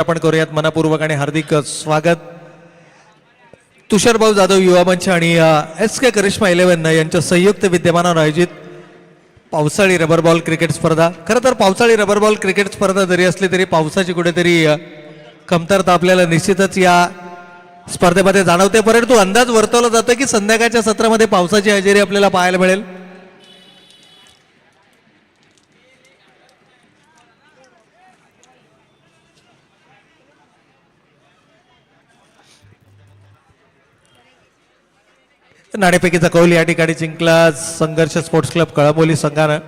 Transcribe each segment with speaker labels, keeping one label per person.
Speaker 1: आपण करूयात मनपूर्वक आणि हार्दिक स्वागत. तुषारभाऊ जाधव युवा मंच आणि SK करिश्मा 11 यांच्या संयुक्त विद्यमानावर आयोजित पावसाळी रबर बॉल क्रिकेट स्पर्धा. खरं तर पावसाळी रबर बॉल क्रिकेट स्पर्धा जरी असली तरी पावसाची कुठेतरी कमतरता आपल्याला निश्चितच या स्पर्धेमध्ये जाणवते, परंतु अंदाज वर्तवला जातो की संध्याकाळच्या सत्रामध्ये पावसाची हजेरी आपल्याला पाहायला मिळेल. नाणेफेकीचा कौल या ठिकाणी जिंकला संघर्ष स्पोर्ट्स क्लब कळंबोली संघानं.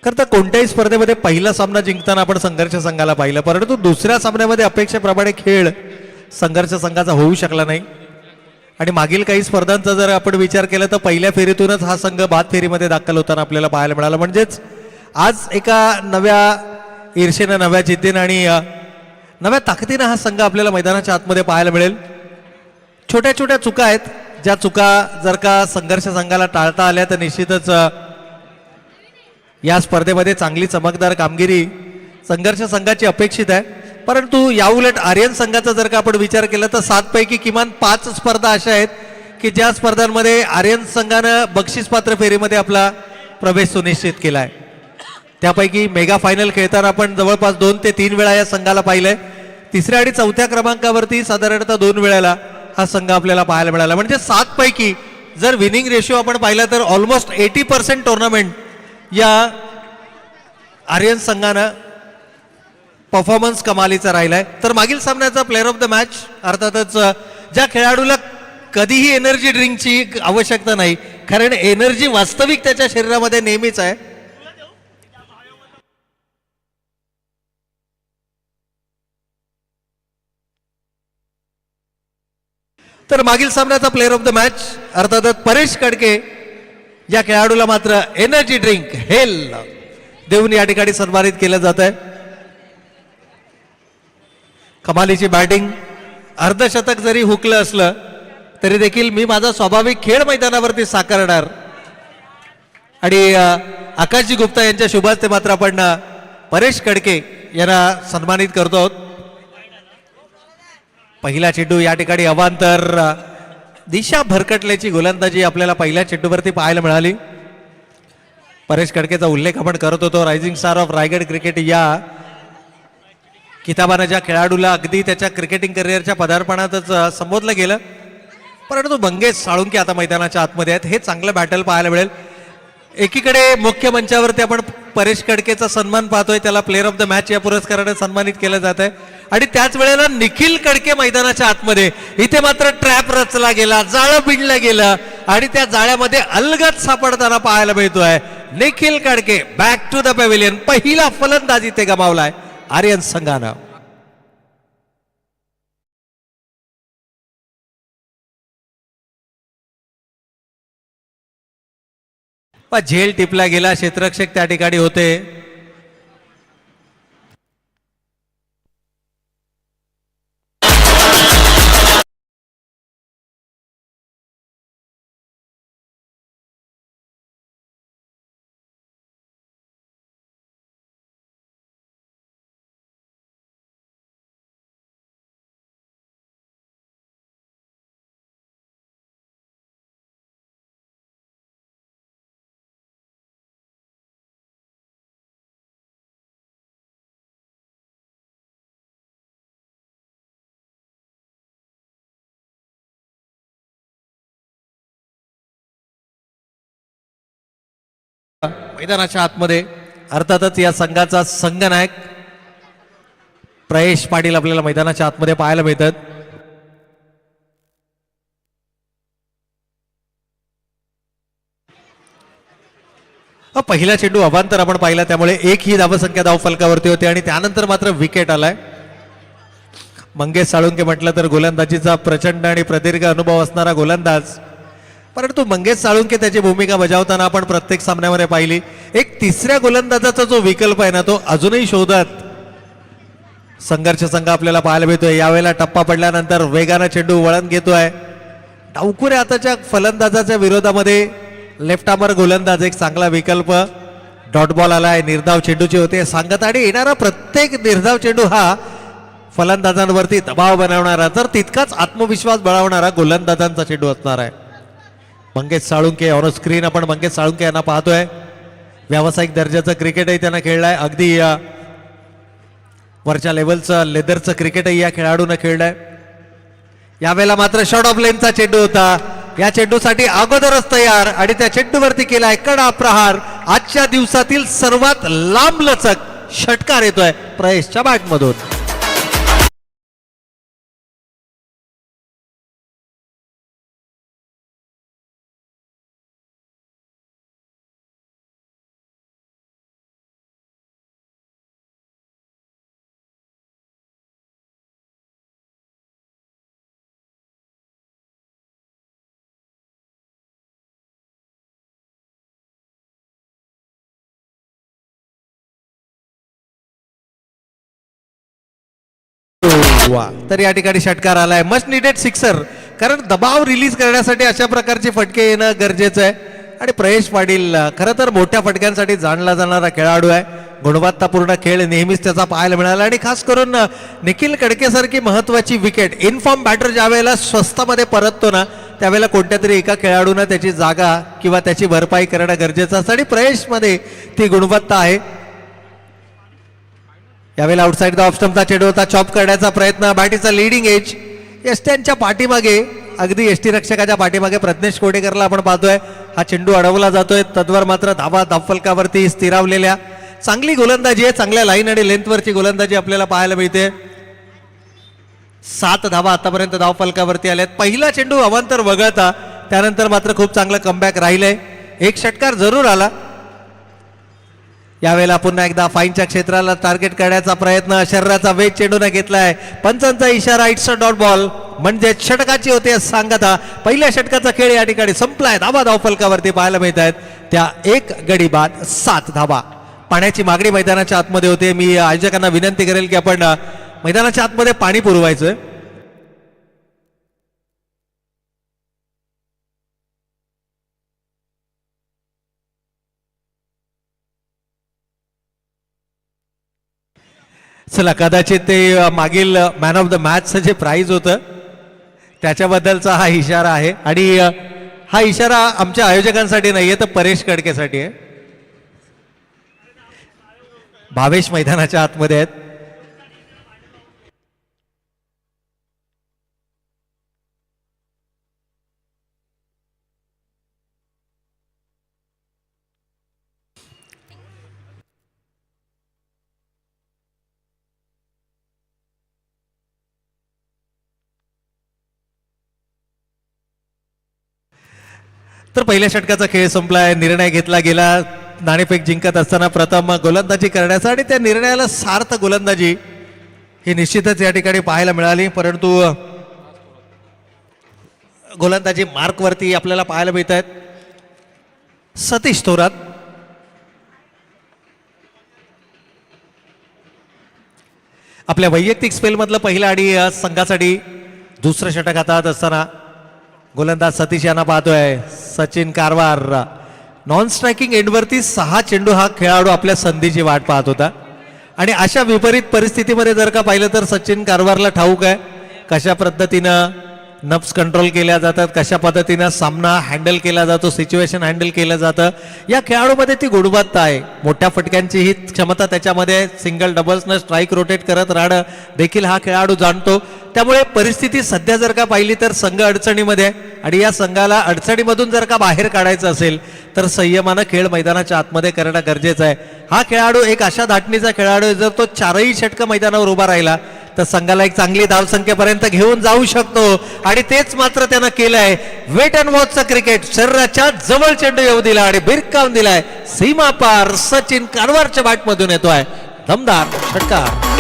Speaker 1: खरं तर कोणत्याही स्पर्धेमध्ये पहिला सामना जिंकताना आपण संघर्ष संघाला पाहिलं, परंतु दुसऱ्या सामन्यामध्ये अपेक्षेप्रमाणे खेळ संघर्ष संघाचा होऊ शकला नाही. आणि मागील काही स्पर्धांचा जर आपण विचार केला तर पहिल्या फेरीतूनच हा संघ बाद फेरीमध्ये दाखल होताना आपल्याला पाहायला मिळाला. म्हणजेच आज एका नव्या ईर्षेनं, नव्या जिद्दीनं आणि नव्या ताकदीनं हा संघ आपल्याला मैदानाच्या आतमध्ये पाहायला मिळेल. छोट्या छोट्या चुका आहेत, ज्या चुका जर का संघर्ष संघाला टाळता आल्या तर निश्चितच या स्पर्धेमध्ये चांगली चमकदार कामगिरी संघर्ष संघाची अपेक्षित आहे. परंतु याउलट आर्यन संघाचा जर का आपण विचार केला तर 7 पैकी किमान 5 स्पर्धा अशा आहेत की ज्या स्पर्धांमध्ये आर्यन संघानं बक्षीसपात्र फेरीमध्ये आपला प्रवेश सुनिश्चित केला आहे. त्यापैकी मेगा फायनल खेळताना आपण जवळपास 2 ते 3 वेळा या संघाला पाहिलंय. तिसऱ्या आणि चौथ्या क्रमांकावरती साधारणतः 2 वेळेला हा संघ आपल्याला पाहायला मिळाला. म्हणजे 7 पैकी जर विनिंग रेशिओ आपण पाहिला तर ऑलमोस्ट 80% टुर्नामेंट या आर्यन संघानं परफॉर्मन्स कमालीचा राहिलाय. तर मागील सामन्याचा प्लेअर ऑफ द मॅच अर्थातच ज्या खेळाडूला कधीही एनर्जी ड्रिंकची आवश्यकता नाही, कारण एनर्जी वास्तविक त्याच्या शरीरामध्ये नेहमीच आहे, तर मागील सामन्याचा प्लेअर ऑफ द मॅच अर्थातच परेश कडके या खेळाडूला मात्र एनर्जी ड्रिंक हेल देऊन या ठिकाणी सन्मानित केलं जात आहे. कमालीची बॅटिंग, अर्धशतक जरी हुकलं असलं तरी देखील मी माझा स्वाभाविक खेळ मैदानावरती साकारणार आणि आकाशजी गुप्ता यांच्या शुभ हस्ते मात्र आपण परेश कडके यांना सन्मानित करतो आहोत. पहिला चेंडू या ठिकाणी अवांतर दिशा भरकटल्याची गोलंदाजी आपल्याला पहिल्या चेंडूवरती पाहायला मिळाली. परेश कडकेचा उल्लेख आपण करत होतो, rising star of Raigad cricket या किताबानं ज्या खेळाडूला अगदी त्याच्या क्रिकेटिंग करिअरच्या पदार्पणातच संबोधलं गेलं, परंतु मंगेश साळुंके आता मैदानाच्या आतमध्ये आहेत. हे चांगलं बॅटल पाहायला मिळेल. एकीकडे मुख्य मंचावरती आपण परेश कडकेचा सन्मान पाहतोय, त्याला प्लेअर ऑफ द मॅच या पुरस्काराने सन्मानित केलं जात आहे. आणि त्याच वेळेला निखिल कडके मैदानाच्या आतमध्ये, इथे मात्र ट्रॅप रचला गेला, जाळं बिडलं गेलं आणि त्या जाळ्यामध्ये अलगद सापडताना पाहायला मिळतोय. Nikhil Kadke back to the pavilion, पहिला फलंदाज इथे गमावलाय आर्यन संघानं. झेल टिपला गेला, क्षेत्ररक्षक त्या ठिकाणी होते. मैदानाच्या आतमध्ये अर्थातच या संघाचा संघनायक प्रयेश पाटील आपल्याला मैदानाच्या आतमध्ये पाहायला मिळतात. पहिला चेंडू अवांतर आपण पाहिला, त्यामुळे एक ही धावसंख्या धावफलकावरती होती आणि त्यानंतर मात्र विकेट आलाय. मंगेश साळुंके म्हटलं तर गोलंदाजीचा प्रचंड आणि प्रदीर्घ अनुभव असणारा गोलंदाज, परंतु मंगेश साळुंके त्याची भूमिका बजावताना आपण प्रत्येक सामन्यामध्ये पाहिली. एक तिसऱ्या गोलंदाजाचा जो विकल्प आहे ना, तो अजूनही शोधत संघर्ष संघ आपल्याला पाहायला मिळतोय. यावेळेला टप्पा पडल्यानंतर वेगानं चेंडू वळण घेतोय. डावखुऱ्या हाताच्या फलंदाजाच्या विरोधामध्ये लेफ्ट आर्मर गोलंदाज एक चांगला विकल्प. डॉट बॉल आलाय, निर्धाव चेंडूचे होते सांगत आणि येणारा प्रत्येक निर्धाव चेंडू हा फलंदाजांवरती दबाव बनवणारा तर तितकाच आत्मविश्वास बळावणारा गोलंदाजांचा चेंडू असणार आहे. मंगेश साळुंके ऑन स्क्रीन आपण मंगेश साळुंके यांना पाहतोय. व्यावसायिक दर्जाचं क्रिकेटही त्यांना खेळलंय, अगदी वरच्या लेवलचं लेदरचं क्रिकेटही या खेळाडूनं खेळलंय. यावेळेला मात्र शॉर्ट ऑफ लेनचा चेंडू होता, या चेंडूसाठी अगोदरच तयार आणि त्या चेंडूवरती केलाय कडा प्रहार. आजच्या दिवसातील सर्वात लांब लचक षटकार येतोय प्रयशच्या बॅटमधून. वा, तर या ठिकाणी षटकार आलाय, मस्ट निडेड सिक्सर. कारण दबाव रिलीज करण्यासाठी अशा प्रकारचे फटके येणं गरजेचं आहे. आणि प्रयश पाटील खरं तर मोठ्या फटक्यांसाठी जाणला जाणारा खेळाडू आहे. गुणवत्तापूर्ण खेळ नेहमीच त्याचा पाहायला मिळाला आणि खास करून निखिल कडकेसारखी महत्वाची विकेट इनफॉर्म बॅटर ज्या वेळेला स्वस्तामध्ये परततो ना त्यावेळेला कोणत्या तरी एका खेळाडूनं त्याची जागा किंवा त्याची भरपाई करणं गरजेचं असतं आणि प्रयशमध्ये ती गुणवत्ता आहे. यावेळेला आउटसाइड द ऑफ स्टंपचा चेंडू होता, चॉप करण्याचा प्रयत्न, बॅटीचा लिडिंग एज एसट्यांच्या पाठीमागे, अगदी एसटी रक्षकाच्या पाठीमागे प्रज्ञेश कोडेकरला आपण पाहतोय. हा चेंडू अडवला जातोय, तद्वर मात्र धावा धावफलकावरती स्थिरावलेल्या. चांगली गोलंदाजी आहे, चांगल्या लाईन आणि लेंथवरची गोलंदाजी आपल्याला पाहायला मिळते. 7 धावा आतापर्यंत धावफलकावरती आल्यात. पहिला चेंडू अवांतर वगळता त्यानंतर मात्र खूप चांगलं कमबॅक राहिलंय. एक षटकार जरूर आला. यावेळेला पुन्हा एकदा फाईनच्या क्षेत्राला टार्गेट करण्याचा प्रयत्न, शरीराचा वेग चेंडूने घेतलाय, पंचांचा इशारा, इट्स अ डॉट बॉल म्हणजे षटकाची होते सांगता. पहिल्या षटकाचा खेळ या ठिकाणी संपलाय. धावा धावफलकावरती पाहायला मिळत आहेत त्या 1 गडी बाद 7 धावा. पाण्याची मागणी मैदानाच्या आतमध्ये होते. मी आयोजकांना विनंती करेल की आपण मैदानाच्या आतमध्ये पाणी पुरवायचं. चला, कदाचित ते मागील मॅन ऑफ द मॅचचं जे प्राइज होतं त्याच्याबद्दलचा हा इशारा आहे आणि हा इशारा आमच्या आयोजकांसाठी नाहीये तर परेश कडकेसाठी आहे. भावेश मैदानाच्या आतमध्ये आहेत. तर पहिल्या षटकाचा खेळ संपलाय. निर्णय घेतला गेला नाणेफेक जिंकत असताना प्रथम गोलंदाजी करण्याचा आणि त्या निर्णयाला सार्थ गोलंदाजी ही निश्चितच या ठिकाणी पाहायला मिळाली. परंतु गोलंदाजी मार्कवरती आपल्याला पाहायला मिळत आहेत. सतीश थोरात आपल्या वैयक्तिक स्पेलमधलं पहिलं आणि संघासाठी दुसरं षटक हातात असताना गोलंदाज सतीश यांना पाहतोय. सचिन कारवार नॉन स्ट्रायकिंग एंडवरती 6 चेंडू हा खेळाडू आपल्या संधीची वाट पाहत होता आणि अशा विपरीत परिस्थितीमध्ये जर का पाहिलं तर सचिन कारवारला ठाऊक आहे कशा पद्धतीनं नफ्स कंट्रोल केल्या जातात, कशा पद्धतीनं सामना हँडल केला जातो, सिच्युएशन हँडल केलं जातं. या खेळाडूमध्ये ती गुणवत्ता आहे. मोठ्या फटक्यांची ही क्षमता त्याच्यामध्ये, सिंगल डबल्सनं स्ट्राईक रोटेट करत राहणं देखील हा खेळाडू जाणतो. त्यामुळे परिस्थिती सध्या जर का पाहिली तर संघ अडचणीमध्ये आणि या संघाला अडचणीमधून जर का बाहेर काढायचं असेल तर संयमानं खेळ मैदानाच्या आतमध्ये करणं गरजेचं आहे. हा खेळाडू एक अशा धाटणीचा खेळाडू आहे, जर तो 4ही षटकं मैदानावर उभा राहिला तर संघाला एक चांगली धावसंख्येपर्यंत घेऊन जाऊ शकतो आणि तेच मात्र त्यानं केलंय. वेट अँड वॉचचा क्रिकेट, शरीराच्या जवळ चेंडू येऊ दिला आणि भिरकावून दिलाय सीमा पार. सचिन कारवारच्या बॅटमधून येतोय दमदार षटकार.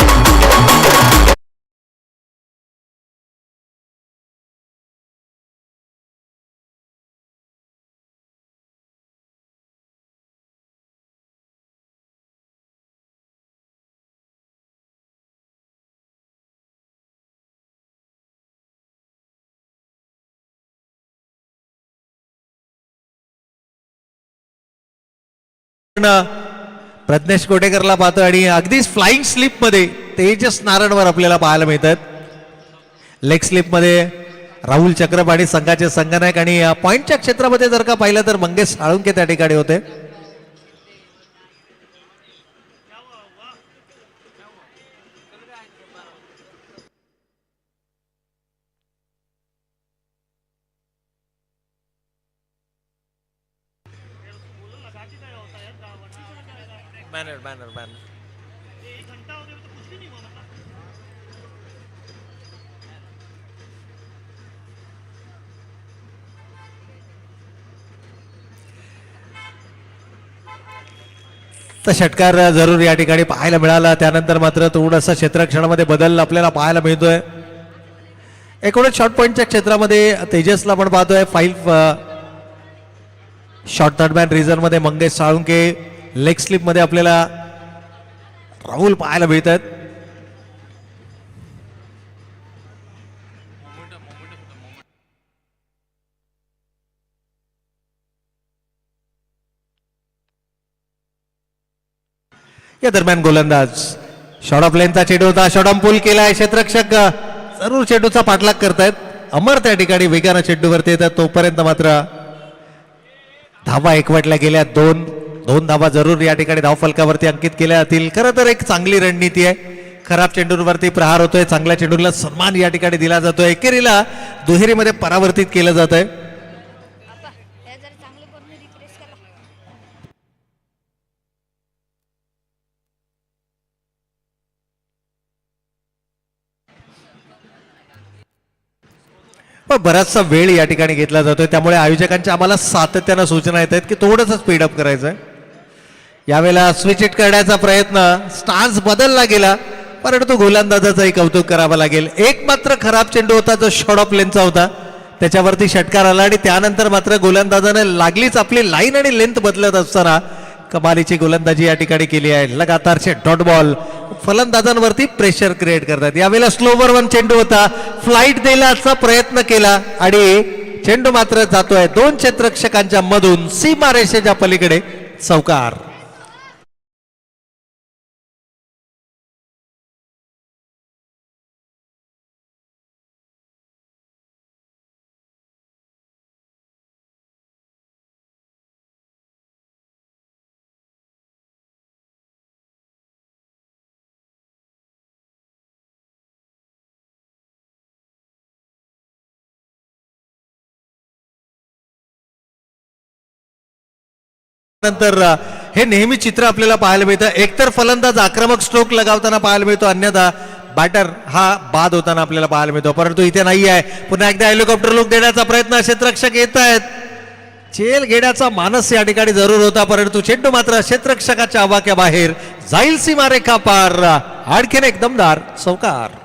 Speaker 1: प्रज्ञेश कोटेकरला पाहतो आणि अगदीच फ्लाइंग स्लिप मध्ये तेजस नारायणवर आपल्याला पाहायला मिळतात. लेग स्लिप मध्ये राहुल चक्रपाणी संघाचे संघनायक आणि पॉइंटच्या क्षेत्रामध्ये जर का पाहिलं तर मंगेश साळुंके त्या ठिकाणी होते. बॅनर बॅनर बॅनर तर षटकार जरूर या ठिकाणी पाहायला मिळाला. त्यानंतर मात्र थोडासा क्षेत्ररक्षणामध्ये बदल आपल्याला पाहायला मिळतोय. एकूणच शॉर्ट पॉईंटच्या क्षेत्रामध्ये तेजसला पण पाहतोय. 5 शॉर्ट थर्ड मॅन रिझन मध्ये मंगेश साळुंके, लेग स्लिप मध्ये आपल्याला राहुल पाहायला मिळतात. या दरम्यान गोलंदाज शॉर्ट ऑफ लेनचा चेंडू होता. शॉर्ट ऑन पुल केलाय. क्षेत्ररक्षक जरूर चेंडूचा पाठलाग करतायत. अमर त्या ठिकाणी वेगानं चेंडूवरती येतात. तोपर्यंत मात्र धावा एकवटल्या गेल्या. दोन धावा जरूर या ठिकाणी धावफलकावरती अंकित केल्या जातील. खरं तर एक चांगली रणनीती आहे. खराब चेंडूवरती प्रहार होतोय, चांगल्या चेंडूला सन्मान या ठिकाणी दिला जातोय. एकेरीला दुहेरीमध्ये परावर्तित केलं जात आहे. बराचसा वेळ या ठिकाणी घेतला जातोय, त्यामुळे आयोजकांच्या आम्हाला सातत्यानं सूचना येत आहेत की थोडंसं स्पीडअप करायचं आहे. यावेळेला स्विच हिट करण्याचा प्रयत्न, स्टान्स बदलला गेला, परंतु गोलंदाजाचंही कौतुक करावं लागेल. एक मात्र खराब चेंडू होता जो शॉर्ट ऑफ लेनचा होता, त्याच्यावरती षटकार आला आणि त्यानंतर मात्र गोलंदाजाने लागलीच आपली लाईन आणि लेंथ बदलत असताना कमालीची गोलंदाजी या ठिकाणी केली आहे. लगातारचे डॉट बॉल फलंदाजांवरती प्रेशर क्रिएट करतात. यावेळेला स्लोवर वन चेंडू होता, फ्लाईट देण्याचा प्रयत्न केला आणि चेंडू मात्र जातोय 2 क्षेत्ररक्षकांच्या मधून सीमारेषेच्या पलीकडे. चौकार. नंतर हे नेहमी चित्र आपल्याला पाहायला मिळतं. एकतर फलंदाज आक्रमक स्ट्रोक लगावताना पाहायला मिळतो, अन्यथा बॅटर हा बाद होताना आपल्याला पाहायला मिळतो. परंतु इथे नाही आहे. पुन्हा एकदा हेलिकॉप्टर लुक देण्याचा प्रयत्न क्षेत्ररक्षक येत आहेत. चेल घेण्याचा मानस या ठिकाणी जरूर होता, परंतु चेंडू मात्र क्षेत्ररक्षकाच्या आवाक्या बाहेर जाईल. सीमारेखा पार. आणखीन एक दमदार चौकार.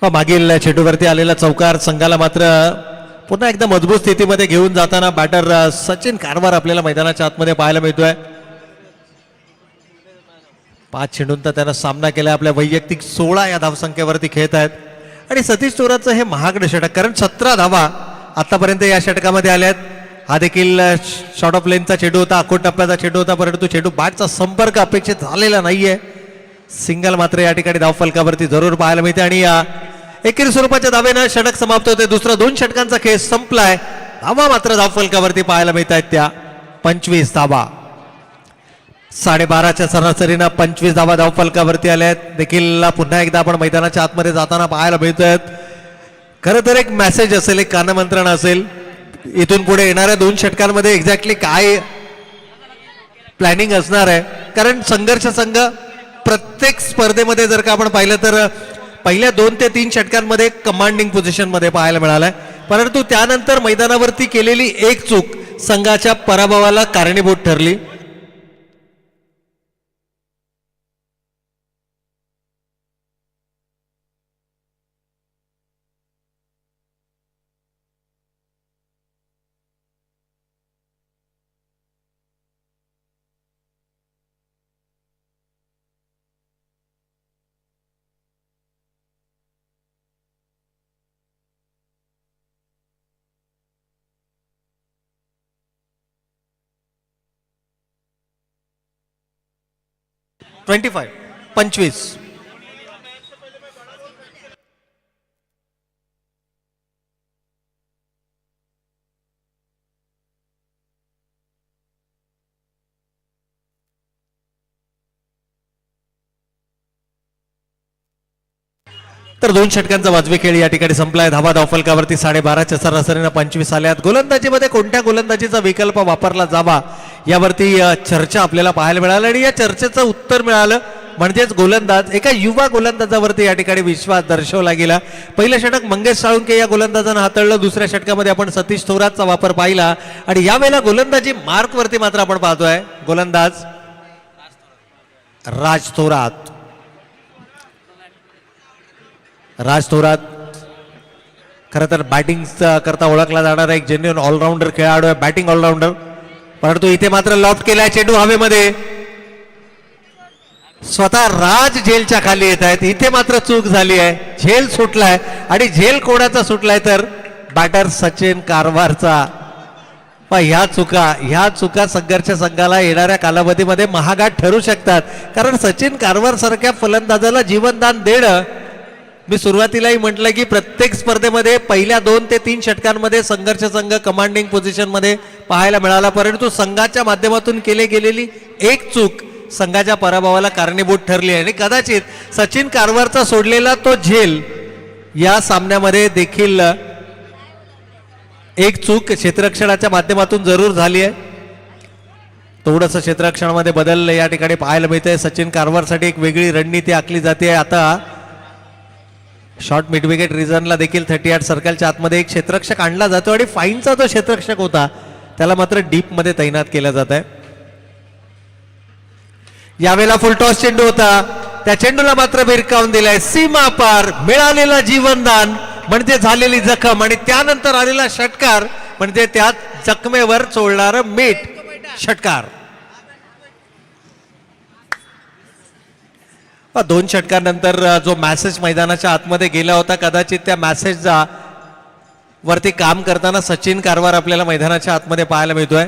Speaker 1: मागील चेंडूवरती आलेला चौकार संघाला मात्र पुन्हा एकदा मजबूत स्थितीमध्ये घेऊन जाताना बॅटर सचिन कारभार आपल्याला मैदानाच्या आतमध्ये पाहायला मिळतोय. 5 चेंडूंचा त्यानं सामना केला. आपल्या वैयक्तिक 16 या धावसंख्येवरती खेळत आहेत आणि सतीश चोराचं हे महागडं षटक, कारण 17 धावा आतापर्यंत या षटकामध्ये आल्यात. हा देखील शॉर्ट ऑफ लेनचा चेंडू होता, आखोट टप्प्याचा चेंडू होता, परंतु चेंडू बॅटचा संपर्क अपेक्षित झालेला नाहीये. सिंगल मात्र या ठिकाणी धावफलकावरती जरूर पाहायला मिळते आणि एकेरी स्वरूपाच्या धावेनं षटक समाप्त होते. दुसरा 2 षटकांचा खेळ संपलाय. धावा मात्र धावफलकावरती पाहायला मिळत आहेत त्या 25 धावा. 12.5च्या सरासरीनं 25 धावा धावफलकावरती आल्या आहेत. देखील पुन्हा एकदा आपण मैदानाच्या आतमध्ये जाताना पाहायला मिळत आहेत. खरं तर एक मेसेज असेल, एक कानमंत्रण असेल, इथून पुढे येणाऱ्या 2 षटकांमध्ये एक्झॅक्टली काय प्लॅनिंग असणार आहे. कारण संघर्ष संघ प्रत्येक स्पर्धेमध्ये जर का आपण पाहिलं तर पहिल्या 2 ते 3 षटकांमध्ये कमांडिंग पोझिशन मध्ये पाहायला मिळालाय, परंतु त्यानंतर मैदानावरती केलेली एक चूक संघाच्या पराभवाला कारणीभूत ठरली. 25. तर 2 षटकांचा वाजवी खेळ या ठिकाणी संपलाय. धावा धावफलकावरती 12.5च्या सरासरीनं 25 आल्यात. गोलंदाजीमध्ये कोणत्या गोलंदाजीचा विकल्प वापरला जावा यावरती चर्चा आपल्याला पाहायला मिळाली आणि या चर्चेचं उत्तर मिळालं. म्हणजेच गोलंदाज एका युवा गोलंदाजावरती या ठिकाणी विश्वास दर्शवला गेला. पहिलं षटक मंगेश साळुंके या गोलंदाजानं हाताळलं. दुसऱ्या षटकामध्ये आपण सतीश थोरातचा वापर पाहिला आणि यावेळेला गोलंदाजी मार्कवरती मात्र आपण पाहतोय गोलंदाज राज थोरात. राज थोरात खरं तर बॅटिंग करता ओळखला जाणारा एक जेन्युइन ऑलराऊंडर खेळाडू आहे, बॅटिंग ऑलराऊंडर. परंतु इथे मात्र लॉफ्ट केलाय चेंडू हवेमध्ये. स्वतः राज झेलच्या खाली येत आहेत. इथे मात्र चूक झाली आहे. झेल सुटलाय आणि झेल कोणाचा सुटलाय तर बॅटर सचिन कारवारचा. ह्या चुका संघर्ष संघाला येणाऱ्या कालावधीमध्ये महागात ठरू शकतात. कारण सचिन कारवार सारख्या फलंदाजाला जीवनदान देणं, मी सुरुवातीलाही म्हटलं की प्रत्येक स्पर्धेमध्ये पहिल्या 2 ते 3 षटकांमध्ये संघर्ष संघ कमांडिंग पोझिशनमध्ये पाहायला मिळाला. परंतु संघाच्या माध्यमातून केली गेलेली एक चूक संघाच्या पराभवाला कारणीभूत ठरली आहे आणि कदाचित सचिन कारवारचा सोडलेला तो झेल या सामन्यामध्ये देखील एक चूक क्षेत्ररक्षणाच्या माध्यमातून जरूर झाली आहे. थोडंसं क्षेत्ररक्षणामध्ये बदल या ठिकाणी पाहायला मिळतंय. सचिन कारवारसाठी एक वेगळी रणनीती आखली जाते. आता शॉर्ट मिड विकेट रिझनला देखील 38 सर्कलच्या आतमध्ये एक क्षेत्ररक्षक आणला जातो आणि फाईनचा जो क्षेत्ररक्षक होता त्याला मात्र डीप मध्ये तैनात केला जात आहे. यावेळेला फुलटॉस चेंडू होता, त्या चेंडूला मात्र भिरकावून दिलाय. सीमा पार मिळालेला जीवनदान म्हणजे झालेली जखम आणि त्यानंतर आलेला षटकार म्हणजे त्या जखमेवर चोळणार मीठ. षटकार 2 षटकांनंतर जो मॅसेज मैदानाच्या आतमध्ये गेला होता, कदाचित त्या मॅसेजचा वरती काम करताना सचिन कारवार आपल्याला मैदानाच्या आतमध्ये पाहायला मिळतोय.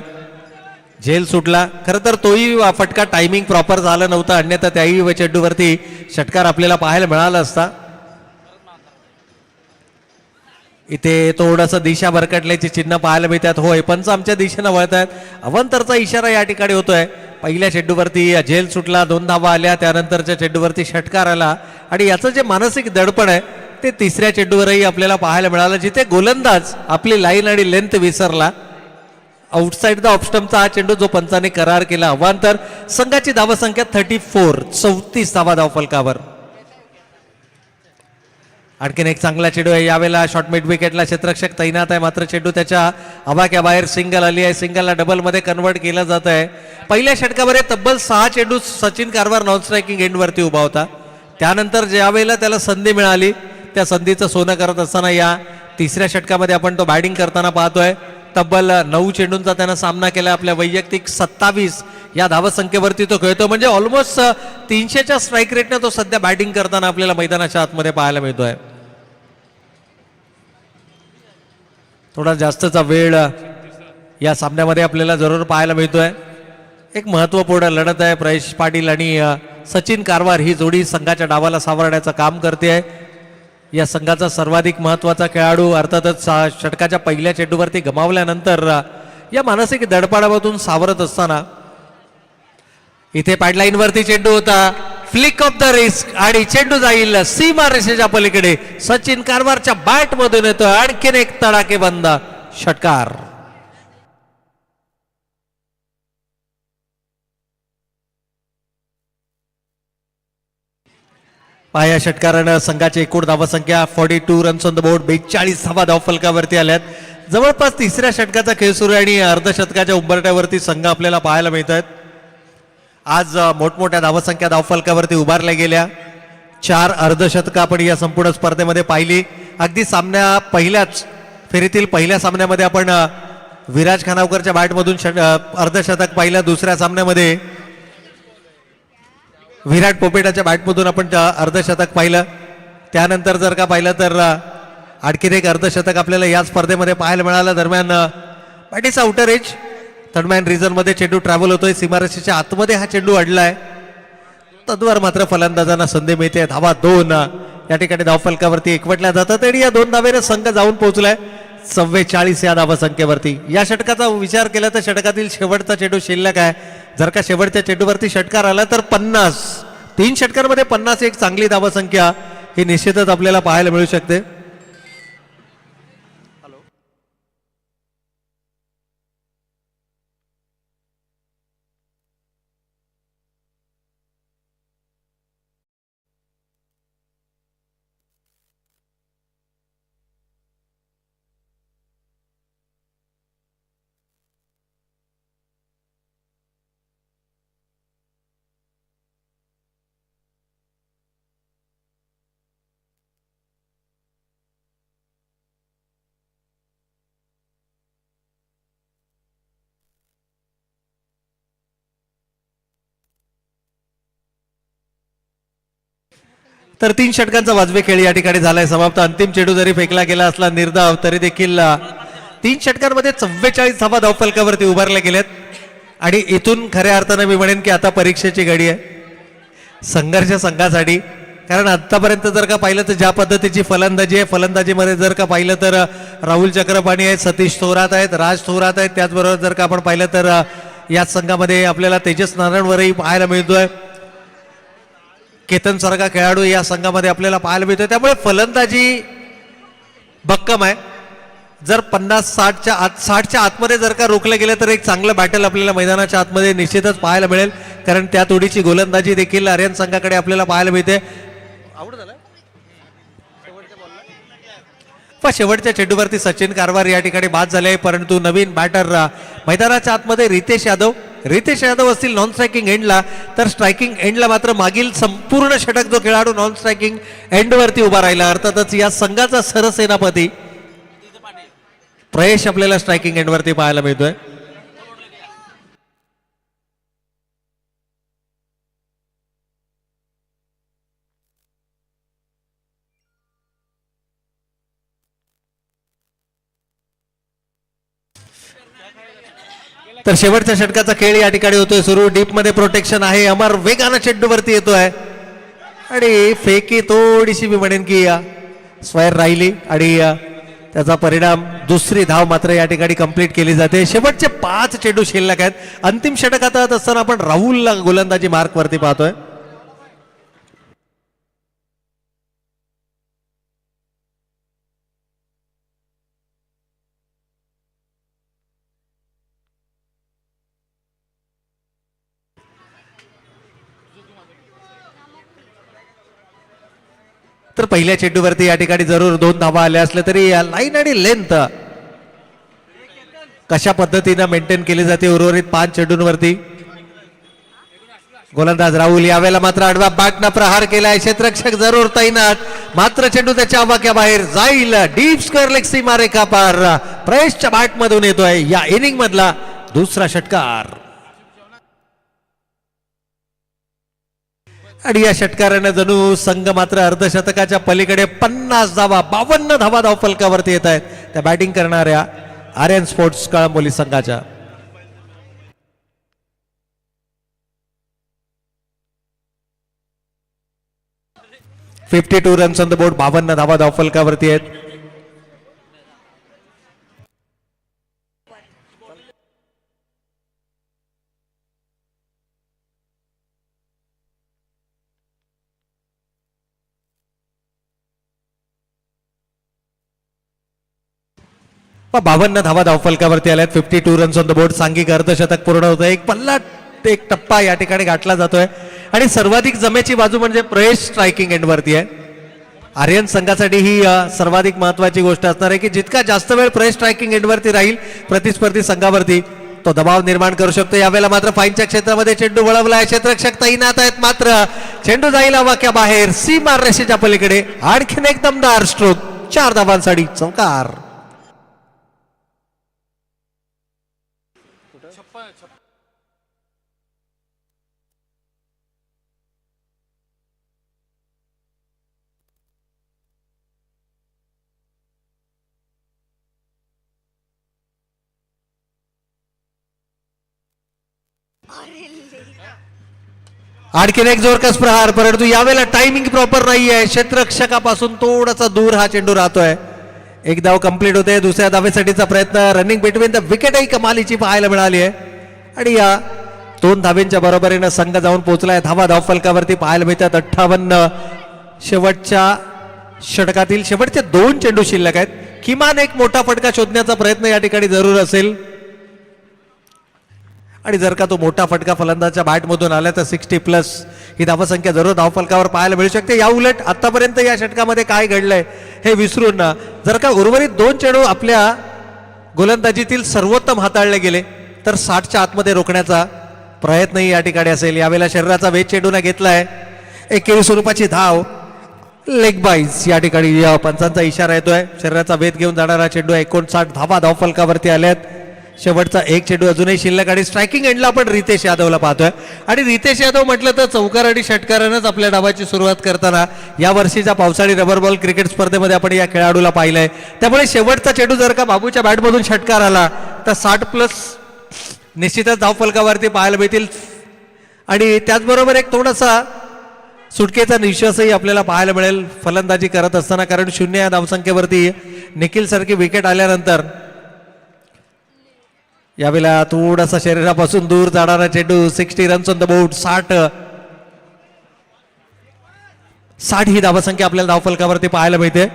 Speaker 1: झेल सुटला. खरं तर तोही फटका टायमिंग प्रॉपर झाला नव्हता, अन्यथा त्याही चेंडूवरती षटकार आपल्याला पाहायला मिळाला असता. इथे थोडंसं दिशा भरकटल्याची चिन्ह पाहायला मिळतात. होय, पंच आमच्या दिशेनं वळत आहेत. अवंतरचा इशारा या ठिकाणी होतोय. पहिल्या चेंडूवरती झेल सुटला, 2 धावा आल्या. त्यानंतरच्या चेंडूवरती षटकार आला आणि याचं जे मानसिक दडपण आहे ते तिसऱ्या चेंडूवरही आपल्याला पाहायला मिळालं, जिथे गोलंदाज आपली लाईन आणि लेंथ विसरला. आउटसाइड द ऑफस्टम्पचा हा चेंडू जो पंचाने करार केला. अवांतर संघाची धावसंख्या 34 धावा धावफलकावर. आणखीन एक चांगला चेंडू आहे. यावेळेला शॉर्ट मिड विकेटला क्षेत्ररक्षक तैनात आहे, मात्र चेंडू त्याच्या आवाक्या बाहेर सिंगल आली आहे. सिंगलला डबल मध्ये कन्वर्ट केलं जात आहे. पहिल्या षटकामध्ये तब्बल 6 चेंडू सचिन कारवार नॉन स्ट्रायकिंग एंडवरती उभा होता. त्यानंतर ज्या वेळेला त्याला संधी मिळाली त्या संधीचं सोनं करत असताना या तिसऱ्या षटकामध्ये आपण तो बॅटिंग करताना पाहतोय. तब्बल 9 चेंडूंचा त्यानं सामना केला. आपल्या वैयक्तिक 27 या धावसंख्येवरती तो खेळतो. म्हणजे ऑलमोस्ट 300च्या स्ट्राईक रेटने तो सध्या बॅटिंग करताना आपल्याला मैदानाच्या आतमध्ये पाहायला मिळतोय. थोडा जास्तचा वेळ या सामन्यामध्ये आपल्याला जरूर पाहायला मिळतोय. एक महत्वपूर्ण लढत आहे. प्रयश पाटील आणि सचिन कारवार ही जोडी संघाच्या डावाला सावरण्याचं काम करते आहे. या संघाचा सर्वाधिक महत्वाचा खेळाडू अर्थातच षटकाच्या पहिल्या चेंडूवरती गमावल्यानंतर या मानसिक दडपणामधून सावरत असताना इथे पॅडलाईन वरती चेंडू होता. फ्लिक ऑफ द रिस्क आणि चेंडू जाईल सीमा रेषेच्या पलीकडे. सचिन कारवारच्या बॅट मधून येतो आणखीन एक तडाखेबंद षटकार. या षटकारानं संघाची एकूण धावसंख्या 42 रन्स ऑन द बोर्ड, 42 धावा धावफलकावरती आल्यात. जवळपास तिसऱ्या षटकाचा खेळ सुरू आहे आणि अर्धशतकाच्या उंबरठ्यावरती संघ आपल्याला पाहायला मिळत आहेत. आज मोठमोठ्या धावसंख्या धावफलकावरती उभारल्या गेल्या. 4 अर्धशतकं आपण या संपूर्ण स्पर्धेमध्ये पाहिली. अगदी सामन्या पहिल्याच फेरीतील पहिल्या सामन्यामध्ये आपण विराज खानावकरच्या बॅटमधून अर्धशतक पाहिलं. दुसऱ्या सामन्यामध्ये विराट पोपेटाच्या बॅटमधून आपण अर्धशतक पाहिलं. त्यानंतर जर का पाहिलं तर आणखीन एक अर्धशतक आपल्याला या स्पर्धेमध्ये पाहायला मिळालं. दरम्यान बॅटीचा आउटर एज थर्डमॅन रिझनमध्ये चेंडू ट्रॅव्हल होतोय. सीमारेषेच्या आतमध्ये हा चेंडू अडलाय. तद्वार मात्र फलंदाजांना संधी मिळते. धावा 2 या ठिकाणी धावफलकावरती एकवटल्या जातात आणि या 2 धावेने संघ जाऊन पोहोचलाय 44 या धावसंख्येवरती. या षटकाचा विचार केला तर षटकातील शेवटचा चेंडू शिल्लक आहे. जर का शेवटच्या चेंडूवरती षटकार आला तर 50, 3 षटकांमध्ये 50 एक चांगली धावसंख्या ही निश्चितच आपल्याला पाहायला मिळू शकते. तर 3 षटकांचा वाजवी खेळ या ठिकाणी झालाय समाप्त. अंतिम चेंडू जरी फेकला गेला असला निर्धाव तरी देखील 3 षटकांमध्ये 44 धावा धावफलकावरती उभारल्या गेल्यात आणि इथून खऱ्या अर्थानं मी म्हणेन की आता परीक्षेची घडी आहे संघर्ष संघासाठी. कारण आतापर्यंत जर का पाहिलं तर ज्या पद्धतीची फलंदाजी आहे, फलंदाजीमध्ये जर का पाहिलं तर राहुल चक्रपाणी आहेत, सतीश थोरात आहेत, राज थोरात आहेत, त्याचबरोबर जर का आपण पाहिलं तर याच संघामध्ये आपल्याला तेजस नारायणवरही पाहायला मिळतोय. केतन सारखा खेळाडू या संघामध्ये आपल्याला पाहायला मिळतोय. त्यामुळे फलंदाजी भक्कम आहे. जर 50-60च्या आत 60च्या आतमध्ये जर का रोखलं गेलं तर एक चांगलं बॅटल आपल्याला मैदानाच्या आतमध्ये निश्चितच पाहायला मिळेल. कारण त्या तोडीची गोलंदाजी देखील आर्यन संघाकडे आपल्याला पाहायला मिळते. शेवटच्या चेंडूवरती सचिन कारभार या ठिकाणी बाद झाले. परंतु नवीन बॅटर मैदानाच्या आतमध्ये रितेश यादव असतील नॉन स्ट्रायकिंग एंडला. तर स्ट्रायकिंग एंडला मात्र मागील संपूर्ण षटक जो खेळाडू नॉन स्ट्रायकिंग एंडवरती उभा राहिला. अर्थातच या संघाचा सरसेनापती प्रयेश आपल्याला स्ट्रायकिंग एंडवरती पाहायला मिळतोय. तर शेवटच्या षटकाचा खेळ या ठिकाणी होतोय सुरू. डीप मध्ये प्रोटेक्शन आहे. अमर वेगानं चेंडूवरती येतोय आणि फेकी थोडीशी मी म्हणेन की स्क्वेअर राहिली आणि त्याचा परिणाम दुसरी धाव मात्र या ठिकाणी कंप्लीट केली जाते. शेवटचे 5 चेंडू शिल्लक आहेत. अंतिम षटकात असताना आपण राहुलला गोलंदाजी मार्क वरती पाहतोय. तर पहिल्या चेंडूवरती या ठिकाणी जरूर 2 धावा आल्या असल्या तरी लाईन आणि लेंथ कशा पद्धतीनं मेंटेन केली जाते उर्वरित 5 चेंडूंवरती. गोलंदाज राहुल यावेळेला मात्र आडव्या बॅटनं प्रहार केलाय. क्षेत्ररक्षक जरूर तैनात. मात्र चेंडू त्याच्या आवाक्या बाहेर जाईल. डीप स्क्वेअर लेग सीमा रेखा पार. प्रयेशच्या बॅट मधून येतोय या इनिंग मधला दुसरा षटकार आणि या षटकाराने जणू संघ मात्र अर्धशतकाच्या पलीकडे 50 धावा 52 धावा धावफलकावरती येत आहेत त्या बॅटिंग करणाऱ्या आर्यन स्पोर्ट्स कळंबोली संघाच्या. $52 रन्स ऑन द बोर्ड. 52 धावा धावफलकावरती आहेत. व 52 धावा धावफलकावरती आल्यात. 52 रन्स ऑन द बोर्ड. सांघिक अर्धशतक पूर्ण होतं. एक पल्ला एक टप्पा या ठिकाणी गाठला जातोय आणि सर्वाधिक जमेची बाजू म्हणजे प्रयेश स्ट्रायकिंग एंडवरती आहे. आर्यन संघासाठी ही सर्वाधिक महत्वाची गोष्ट असणार आहे की जितका जास्त वेळ प्रयेश स्ट्रायकिंग एंडवरती राहील प्रतिस्पर्धी संघावरती तो दबाव निर्माण करू शकतो. यावेळेला मात्र फाईनच्या क्षेत्रामध्ये चेंडू वळवलाय. क्षेत्ररक्षक तैनात आहेत. मात्र चेंडू जाईल वाक्या बाहेर सीमा रेषेच्या पलीकडे. आणखीन एक दमदार स्ट्रोक. 4 धावांसाठी चौकार. आणखीन एक जोरकस प्रहार, परंतु यावेळेला टायमिंग प्रॉपर नाहीये. क्षेत्ररक्षकापासून थोडासा दूर हा चेंडू राहतोय. एक धाव कंप्लीट होते. दुसऱ्या धावेसाठीचा प्रयत्न, रनिंग बिटवीन द विकेटही कमालीची पाहायला मिळाली आहे. आणि या 2 धावेंच्या बरोबरीनं संघ जाऊन पोहोचलाय. धावा धाव फलकावरती पाहायला मिळतात 58. शेवटच्या षटकातील शेवटचे 2 चेंडू शिल्लक आहेत. किमान एक मोठा फटका शोधण्याचा प्रयत्न या ठिकाणी जरूर असेल. आणि जर का तो मोठा फटका फलंदाजच्या बॅटमधून आला तर 60+ ही धावसंख्या जरूर धावफलकावर पाहायला मिळू शकते. या उलट आतापर्यंत या षटकामध्ये काय घडलंय हे विसरून जर का उर्वरित 2 चेंडू आपल्या गोलंदाजीतील सर्वोत्तम हाताळले गेले तर 60च्या आतमध्ये रोखण्याचा प्रयत्नही या ठिकाणी असेल. यावेळेला शरीराचा वेध चेंडूने घेतलाय. एकेरी स्वरूपाची धाव, लेग बाईज या ठिकाणी पंचांचा इशारा येतोय. शरीराचा वेध घेऊन जाणारा चेंडू 59 धावा धावफलकावरती आल्यात. शेवटचा एक चेंडू अजूनही शिल्लक आणि स्ट्रायकिंग एंडला आपण रितेश यादवला पाहतोय. आणि रितेश यादव म्हटलं तर चौकार आणि षटकारानंच आपल्या डावाची सुरुवात करताना या वर्षीच्या पावसाळी रबर बॉल क्रिकेट स्पर्धेमध्ये आपण या खेळाडूला पाहिलंय. त्यामुळे शेवटचा चेंडू जर का बाबूच्या बॅटमधून षटकार आला तर 60+ निश्चितच धावफलकावरती पाहायला मिळतील. आणि त्याचबरोबर एक थोडासा सुटकेचा निश्वासही आपल्याला पाहायला मिळेल फलंदाजी करत असताना. कारण 0 या धावसंख्येवरती निखिल सारखी विकेट आल्यानंतर यावेळेला थोडासा शरीरापासून दूर जाणारा चेंडू, 60 रन्स ऑन द बोर्ड. 60 ही धावसंख्या आपल्याला धावफलकावरती पाहायला मिळते.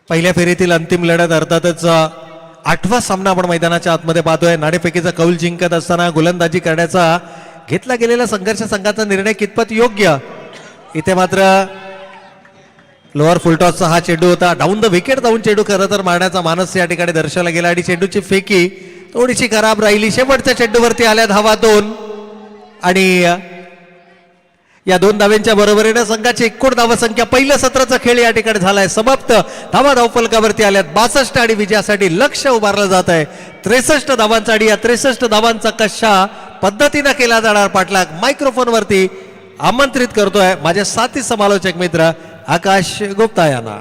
Speaker 1: पहिल्या फेरीतील अंतिम लढत अर्थातच 8वा सामना आपण मैदानाच्या आतमध्ये पाहतोय. नाणेफेकीचा कौल जिंकत असताना गोलंदाजी करण्याचा घेतला गेलेला संघर्ष संघाचा निर्णय कितपत योग्य. इथे मात्र लोअर फुलटॉसचा हा चेंडू होता. डाऊन द विकेट जाऊन चेंडू खरं तर मारण्याचा मानस या ठिकाणी दर्शवला गेला आणि चेंडूची फेकी थोडीशी खराब राहिली. शेवटच्या चेंडूवरती आल्या धावा 2 आणि या 2 धाव्यांच्या बरोबरीने संघाची एकूण धावसंख्या पहिल्या सत्राचा खेळ या ठिकाणी झालाय समाप्त. धावा धावफलकावरती आल्यात 62 आणि विजयासाठी लक्ष उभारलं जात आहे 63 धावांचा. आणि या 63 धावांचा कशा पद्धतीनं केला जाणार पाठलाग मायक्रोफोनवरती आमंत्रित करतोय माझे साथी समालोचक मित्र आकाश गुप्ता यांना.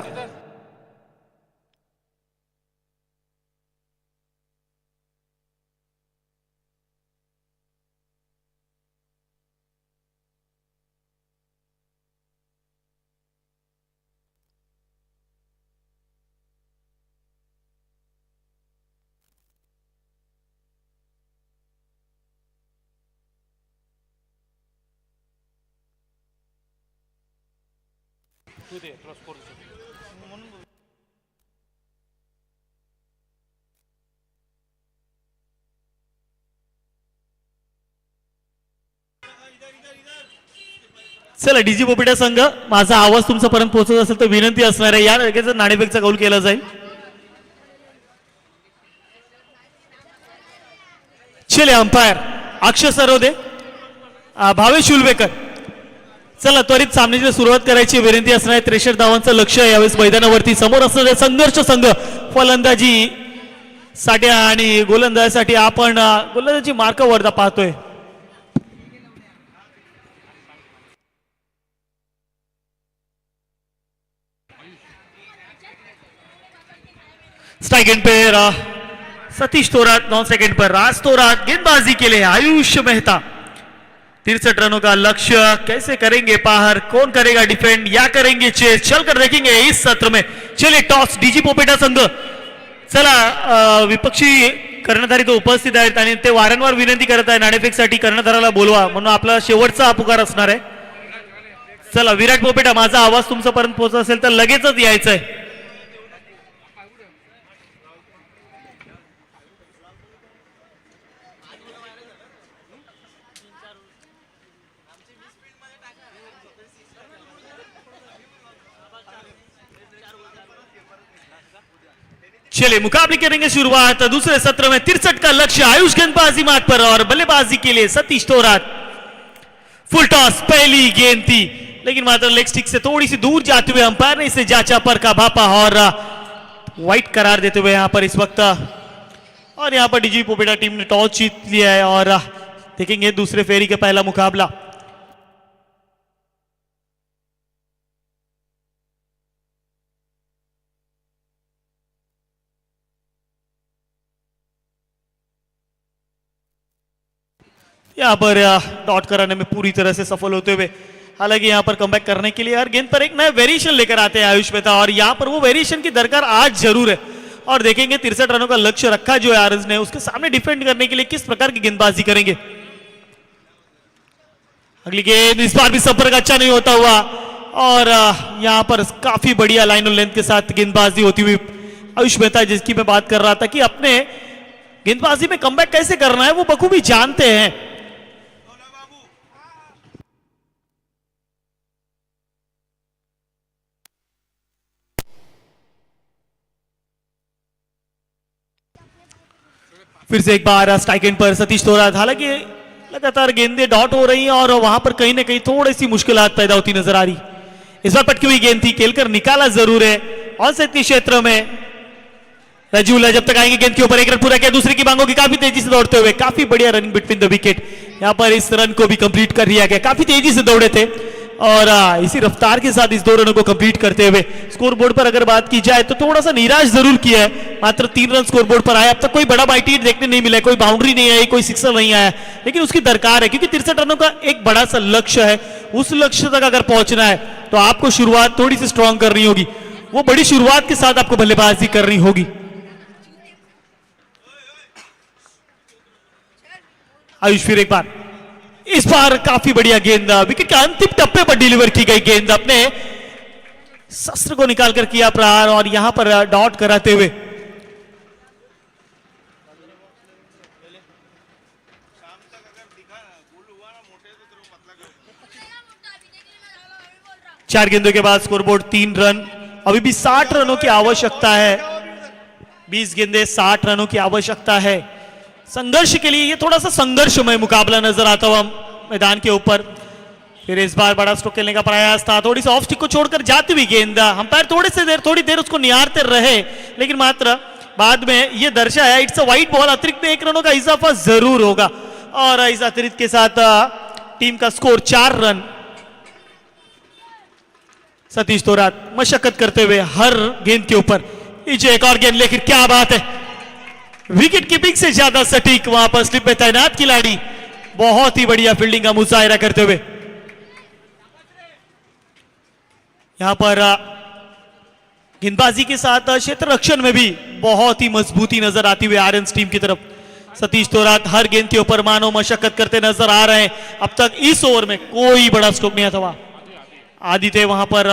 Speaker 2: चला डीजी पोपिटा संघ, माझा आवाज तुमच्यापर्यंत पोहोचत असेल तर विनंती असणार आहे या लगेच नाणेफेकचा कौल केला जाईल. चले अंपायर अक्षय सरोदे, भावेश उलवेकर. चला त्वरित सामन्याची सुरुवात करायची विनंती असणार आहे. 63 धावांचं लक्ष यावेळेस मैदानावरती. समोर असणारे संघर्ष संघ फलंदाजी साठी आणि गोलंदाजीसाठी आपण गोलंदाजी मार्क वर्धा पाहतोय. स्ट्राइक पे सतीश तोरात, नॉन सेकंड पर राज तोरात गेंदबाजी के लिए आयुष मेहता. 63 रनों का लक्ष्य, कैसे करेंगे पार, कौन करेगा डिफेंड या करेंगे चेस, चलकर देखेंगे इस सत्र में. चलिए टॉस डीजी पोपेटा संघ. चला विपक्षी कर्णधारी तो उपस्थित आहेत आणि ते वारंवार विनंती करत आहे नाणेफेकसाठी कर्णधाराला बोलवा म्हणून आपला शेवटचा हा पुकार असणार आहे. चला विराट पोपेटा, माझा आवाज तुमच्यापर्यंत पोहोचत असेल तर लगेचच यायचंय. चलिए मुकाबले करेंगे शुरुआत दूसरे सत्र में. 63 का लक्ष्य, आयुष गेंदबाजी मार्ग पर और बल्लेबाजी के लिए सतीश तोरात. फुल टॉस, पहली गेंद थी लेकिन मात्र लेग स्टिक से थोड़ी सी दूर जाते हुए अंपायर ने इसे जांचा पर का भापा और वाइट करार देते हुए यहां पर इस वक्त. और यहां पर डीजी पोपेटा टीम ने टॉस जीत लिया है और देखेंगे दूसरे फेरी का पहला मुकाबला. यहाँ पर डॉट कराने में पूरी तरह से सफल होते हुए, हालांकि यहाँ पर कमबैक करने के लिए हर गेंद पर एक नया वेरिएशन लेकर आते हैं आयुष मेहता, और यहाँ पर वो वेरिएशन की दरकार आज जरूर है। और देखेंगे 63 रनों का लक्ष्य रखा जो है आरएस ने, उसके सामने डिफेंड करने के लिए किस प्रकार की गेंदबाजी करेंगे। अगली गेंद इस बार भी संपर्क अच्छा नहीं होता हुआ, और यहाँ पर काफी बढ़िया लाइन और लेंथ के साथ गेंदबाजी होती हुई आयुष मेहता, जिसकी मैं बात कर रहा था कि अपने गेंदबाजी में कमबैक कैसे करना है वो बखूबी जानते हैं। फिर से एक बार स्ट्राइक एंड पर सतीश तोरात, हालांकि लगातार गेंदें डॉट हो रही हैं और वहां पर कहीं ना कहीं थोड़ी सी मुश्किलात पैदा होती नजर आ रही। इस बार पटकी हुई गेंद थी, खेलकर निकाला जरूर है और सैंतीस क्षेत्र में रजूला जब तक आएंगे गेंद के ऊपर, एक रन पूरा किया, दूसरे की मांगों की काफी तेजी से दौड़ते हुए, काफी बढ़िया रनिंग बिटवीन द विकेट। यहाँ पर इस रन को भी कंप्लीट कर लिया गया, काफी तेजी से दौड़े थे और इसी रफ्तार के साथ इस 2 रनों को कंप्लीट करते हुए स्कोर बोर्ड पर अगर बात की जाए तो थोड़ा सा निराश जरूर किया है। मात्र 3 रन स्कोर बोर्ड पर आए, अब तक कोई बड़ा बाइट हिट देखने नहीं मिला, कोई बाउंड्री नहीं आई, कोई सिक्सर नहीं आया, लेकिन उसकी दरकार है क्योंकि 63 रनों का एक बड़ा सा लक्ष्य है। उस लक्ष्य तक अगर पहुंचना है तो आपको शुरुआत थोड़ी सी स्ट्रांग करनी होगी, वो बड़ी शुरुआत के साथ आपको बल्लेबाजी करनी होगी। आयुष फिर एक बार, इस बार काफी बढ़िया गेंद, विकेट के अंतिम टप्पे पर डिलीवर की गई गेंद, अपने शस्त्र को निकालकर किया प्रहार और यहां पर डॉट कराते हुए। चार गेंदों के बाद स्कोरबोर्ड 3 रन, अभी भी 60 रनों की आवश्यकता है, 20 गेंदे 60 रनों की आवश्यकता है। संघर्ष के लिए ये थोड़ा सा संघर्षमय मुकाबला नजर आता हुआ मैदान के ऊपर। फिर इस बार बड़ा स्ट्रोक खेलने का प्रयास था, थोड़ी सी ऑफ स्टिक को छोड़कर जाती हुई गेंद, अंपायर थोड़ी देर उसको निहारते रहे, लेकिन मात्र बाद में ये दर्शाया इट्स अ वाइड बॉल, अतिरिक्त में 1 रनों का इजाफा जरूर होगा और इस अतिरिक्त के साथ टीम का स्कोर 4 रन। सतीश तोरात मशक्कत करते हुए हर गेंद के ऊपर, नीचे एक और गेंद, लेकिन क्या बात है, विकेट कीपिंग से ज्यादा सटीक वहां पर स्लिप में तैनात खिलाड़ी, बहुत ही बढ़िया फील्डिंग का मुजाहिरा करते हुए। यहां पर गेंदबाजी के साथ क्षेत्र रक्षण में भी बहुत ही मजबूती नजर आती हुई आर्यंस टीम की तरफ। सतीश तोरात हर गेंद के ऊपर मानो मशक्कत करते नजर आ रहे हैं। अब तक इस ओवर में कोई बड़ा स्ट्रोक नहीं आता। आदित्य वहां पर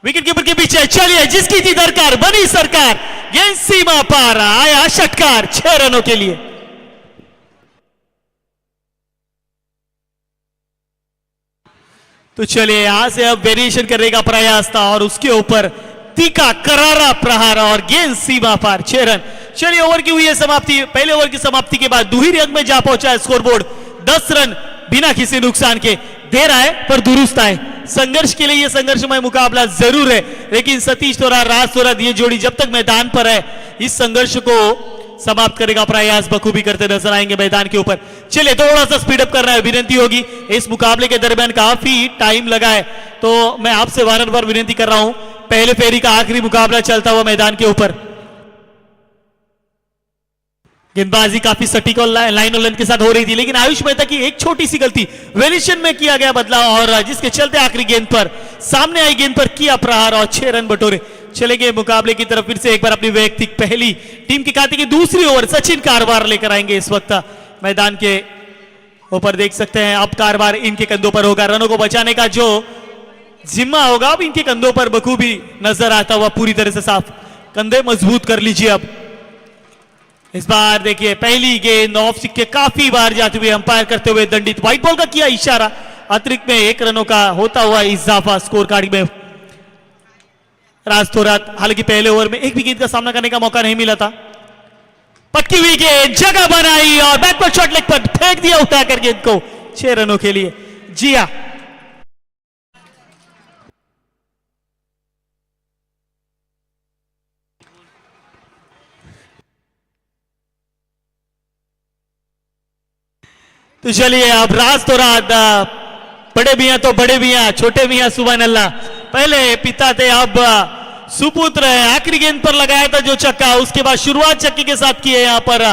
Speaker 2: विकेट कीपर के पीछे, चलिए जिसकी थी दरकार बनी सरकार, गेंद सीमा पार, आया षटकार 6 रनों के लिए। तो चलिए यहां से अब वेरिएशन करने का प्रयास था और उसके ऊपर तीखा करारा प्रहार और गेंद सीमा पार, 6 रन। चलिए ओवर की हुई है समाप्ति। पहले ओवर की समाप्ति के बाद दूसरी अंक में जा पहुंचा है स्कोरबोर्ड, 10 रन बिना किसी नुकसान के। देर आए पर दुरुस्त आए, संघर्ष के लिए यह संघर्षमय मुकाबला जरूर है, लेकिन सतीश तोरात राज तोरात ये जोड़ी जब तक मैदान पर है इस संघर्ष को समाप्त करेगा प्रयास बखूबी करते नजर आएंगे मैदान के ऊपर। चलिए थोड़ा सा स्पीड अप करना है, विनती होगी, इस मुकाबले के दरमियान काफी टाइम लगा है, तो मैं आपसे बार-बार विनती कर रहा हूं, पहले फेरी का आखिरी मुकाबला चलता हुआ मैदान के ऊपर। गेंदबाजी काफी सटीक और लाइन और लेंथ के साथ हो रही थी, लेकिन आयुष मेहता की एक छोटी सी गलती, वेरिएशन में किया गया बदलाव और जिसके चलते आखिरी गेंद पर सामने आई गेंद पर किया प्रहार और 6 रन बटोरे। चले गए मुकाबले की तरफ। फिर से एक बार अपनी वैयक्तिक पहली टीम के खाते की दूसरी ओवर सचिन कारवार लेकर आएंगे इस वक्त मैदान के ऊपर। देख सकते हैं अब कारवार इनके कंधों पर होगा, रनों को बचाने का जो जिम्मा होगा अब इनके कंधों पर बखूबी नजर आता हुआ, पूरी तरह से साफ कंधे मजबूत कर लीजिए। अब इस बार देखिए पहली गेंद ऑफ स्टिक के काफी बार जाते हुए अंपायर करते हुए दंडित, व्हाइट बॉल का किया इशारा, अतिरिक्त में 1 रनों का होता हुआ इजाफा स्कोर कार्ड में। राज तोरात हालांकि पहले ओवर में एक भी गेंद का सामना करने का मौका नहीं मिला था, पटकी हुई गेंद जगह बनाई और बैकवर्ड शॉट लेग पर फेंक दिया उठाकर गेंद को 6 रनों के लिए। जी हां, तो चलिए अब राज तोरात, बड़े मियां तो बड़े मियां, छोटे मियां सुभान अल्लाह, पहले पिता थे अब सुपुत्र है। आखिरी गेंद पर लगाया था जो चक्का, उसके बाद शुरुआत चक्के के साथ की है यहाँ पर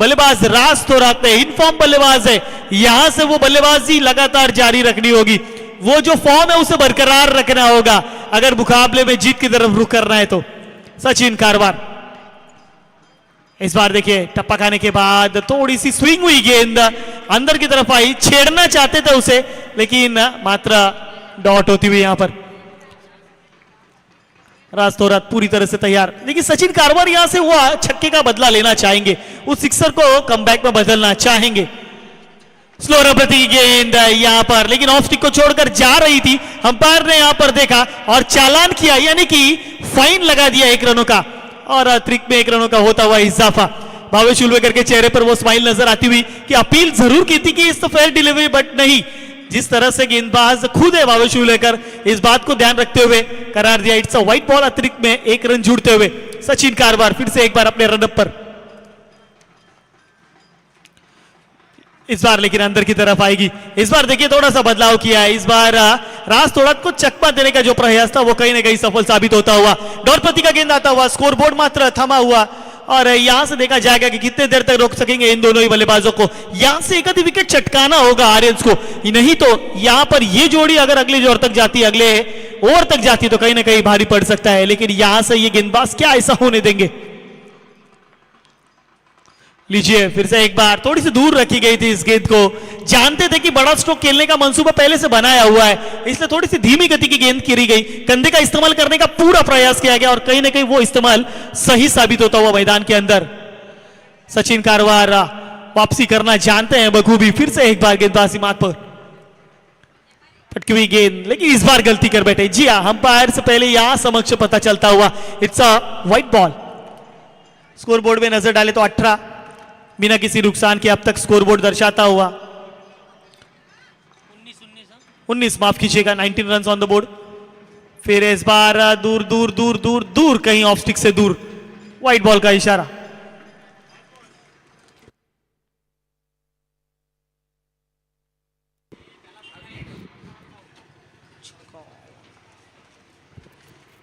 Speaker 2: बल्लेबाज राज थोरात ने इनफॉर्म बल्लेबाज है, यहां से वो बल्लेबाजी लगातार जारी रखनी होगी, वो जो फॉर्म है उसे बरकरार रखना होगा अगर मुकाबले में जीत की तरफ रुख करना है तो। सचिन कारवार इस बार देखिए टप्पा खाने के बाद थोड़ी सी स्विंग हुई, गेंद अंदर की तरफ आई, छेड़ना चाहते थे उसे लेकिन मात्र डॉट होती हुई यहां पर। राज थोरात पूरी तरह से तैयार, लेकिन सचिन कारवार यहां से वो छक्के का बदला लेना चाहेंगे, उस सिक्सर को कमबैक में बदलना चाहेंगे। स्लोर प्रति गेंद यहां पर, लेकिन ऑफ स्टिक को छोड़कर जा रही थी, अंपायर ने यहां पर देखा और चालान किया, यानी कि फाइन लगा दिया 1 रनों का और अतिरिक्त में 1 रनों का होता हुआ इजाफा। भावेश उल्वेकर के चेहरे पर वो स्माइल नजर आती हुई कि अपील जरूर की थी कि इस तो फेयर डिलीवरी, बट नहीं, जिस तरह से गेंदबाज खुद है भावेश उल्वेकर, इस बात को ध्यान रखते हुए करार दिया इट्स अ व्हाइट बॉल, अतिरिक्त में 1 रन जुड़ते हुए सचिन कारवार फिर से एक बार अपने रनअप पर। इस बार लेकिन अंदर की तरफ आएगी, इस बार देखिए थोड़ा सा बदलाव किया है, इस बार राज थोरात को चकमा देने का जो प्रयास था वो कहीं ना कहीं सफल साबित होता हुआ। डॉलपति का गेंद आता हुआ, स्कोरबोर्ड मात्र थमा हुआ और यहां से देखा जाएगा कि कितने देर तक रोक सकेंगे इन दोनों ही बल्लेबाजों को। यहां से एक आधी विकेट चटकाना होगा आर्यंस को, नहीं तो यहां पर ये जोड़ी अगर अगले जोर तक जाती, अगले ओवर तक जाती तो कहीं ना कहीं भारी पड़ सकता है, लेकिन यहां से ये गेंदबाज क्या ऐसा होने देंगे। लीजिए फिर से एक बार, थोड़ी सी दूर रखी गई थी इस गेंद को, जानते थे कि बड़ा स्ट्रोक खेलने का मंसूबा पहले से बनाया हुआ है, इसलिए थोड़ी सी धीमी गति की गेंद करी गई, कंधे का इस्तेमाल करने का पूरा प्रयास किया गया और कहीं ना कहीं वो इस्तेमाल सही साबित होता हुआ मैदान के अंदर। सचिन कारवार वापसी करना जानते हैं बखूबी, फिर से एक बार गेंदबाजी मार्ग पर फटकी हुई गेंद, लेकिन इस बार गलती कर बैठे। जी हाँ, अंपायर से पहले यहां समक्ष पता चलता हुआ it's a white ball. Scoreboard में नजर डाले तो 18 बिना किसी नुकसान के अब तक स्कोरबोर्ड दर्शाता हुआ 19 माफ कीजिएगा, 19 रन ऑन द बोर्ड। फिर इस बार दूर दूर दूर दूर दूर कहीं ऑफ स्टिक से दूर, व्हाइट बॉल का इशारा।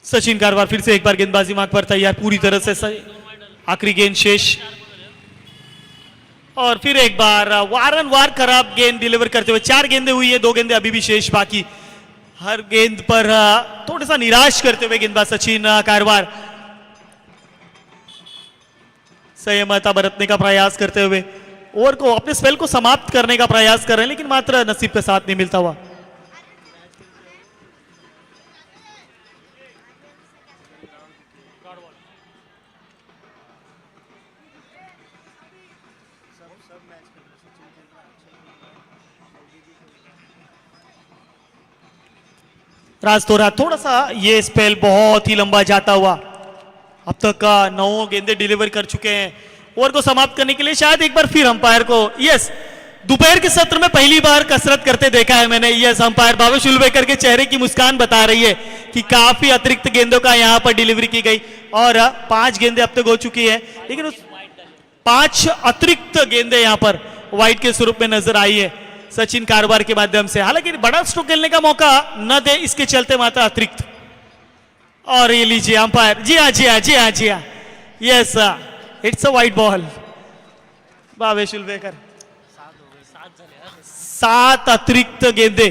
Speaker 2: सचिन कारवार फिर से एक बार गेंदबाजी मार्ग पर तैयार, पूरी तरह से आखिरी गेंद शेष और फिर एक बार वारंवार खराब गेंद डिलीवर करते हुए। 4 गेंदें हुई है, 2 गेंदें अभी भी शेष बाकी, हर गेंद पर थोड़ा सा निराश करते हुए गेंदबाज सचिन कारवार संयमता बरतने का प्रयास करते हुए ओवर को, अपने स्पेल को समाप्त करने का प्रयास कर रहे हैं, लेकिन मात्र नसीब का साथ नहीं मिलता हुआ। राज थोरात, थोड़ा सा ये स्पेल बहुत ही लंबा जाता हुआ, अब तक 9 गेंदे डिलीवर कर चुके हैं। ओवर को समाप्त करने के लिए शायद एक बार फिर अंपायर को, यस, दोपहर के सत्र में पहली बार कसरत करते देखा है मैंने। यस, अंपायर भावेश उल्वेकर के चेहरे की मुस्कान बता रही है कि काफी अतिरिक्त गेंदों का यहां पर डिलीवरी की गई और 5 गेंदें अब तक हो चुकी है, लेकिन उस 5 अतिरिक्त गेंदें यहां पर व्हाइट के स्वरूप में नजर आई है सचिन कारवार के माध्यम से। हालांकि बड़ा स्ट्रोक खेलने का मौका न दे, इसके चलते मात्र अतिरिक्त। और ये लीजिए अंपायर, जी हाँ जी हाँ जी हाँ जी हाँ, yes, it's a white ball. Bhavesh Ulvekar, 7 अतिरिक्त गेंदे,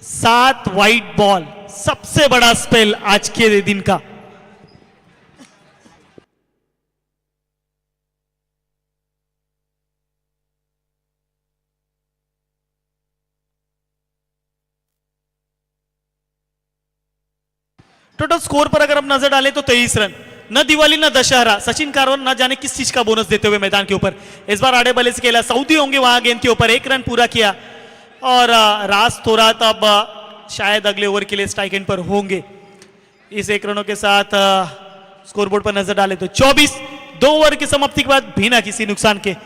Speaker 2: 7 व्हाइट बॉल, सबसे बड़ा स्पेल आज के दिन का। टोटल स्कोर पर अगर हम नजर डालें तो 23 रन, न दिवाली न दशहरा, सचिन कारवार न जाने किस चीज का बोनस देते हुए मैदान के ऊपर। इस बार आड़े बल्ले से खेला, सऊदी होंगे वहां गेंद के ऊपर, 1 रन पूरा किया और राज थोरात अब शायद अगले ओवर के लिए स्ट्राइक एंड पर होंगे। इस 1 रनों के साथ स्कोरबोर्ड पर नजर डाले तो 24, 2 ओवर की समाप्ति के बाद बिना किसी नुकसान के।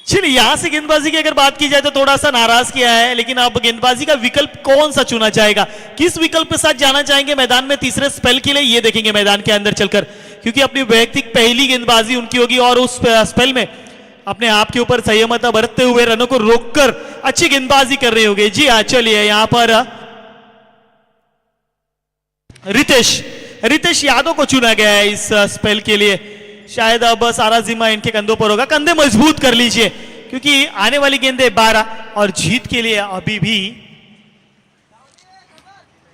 Speaker 2: चलिए यहां से गेंदबाजी की अगर बात की जाए तो थोड़ा सा नाराज किया है, लेकिन अब गेंदबाजी का विकल्प कौन सा चुना जाएगा, किस विकल्प के साथ जाना चाहेंगे मैदान में तीसरे स्पेल के लिए, ये देखेंगे मैदान के अंदर चलकर, क्योंकि अपनी वैयक्तिक पहली गेंदबाजी उनकी होगी और उस स्पेल में अपने आप के ऊपर संयमता बरतते हुए रनों को रोककर अच्छी गेंदबाजी कर रहे होंगे। जी हाँ, चलिए यहां पर रितेश यादव को चुना गया है इस स्पेल के लिए। शायद अब सारा जिम्मा इनके कंधों पर होगा, कंधे मजबूत कर लीजिए क्योंकि आने वाली गेंदें 12 और जीत के लिए अभी भी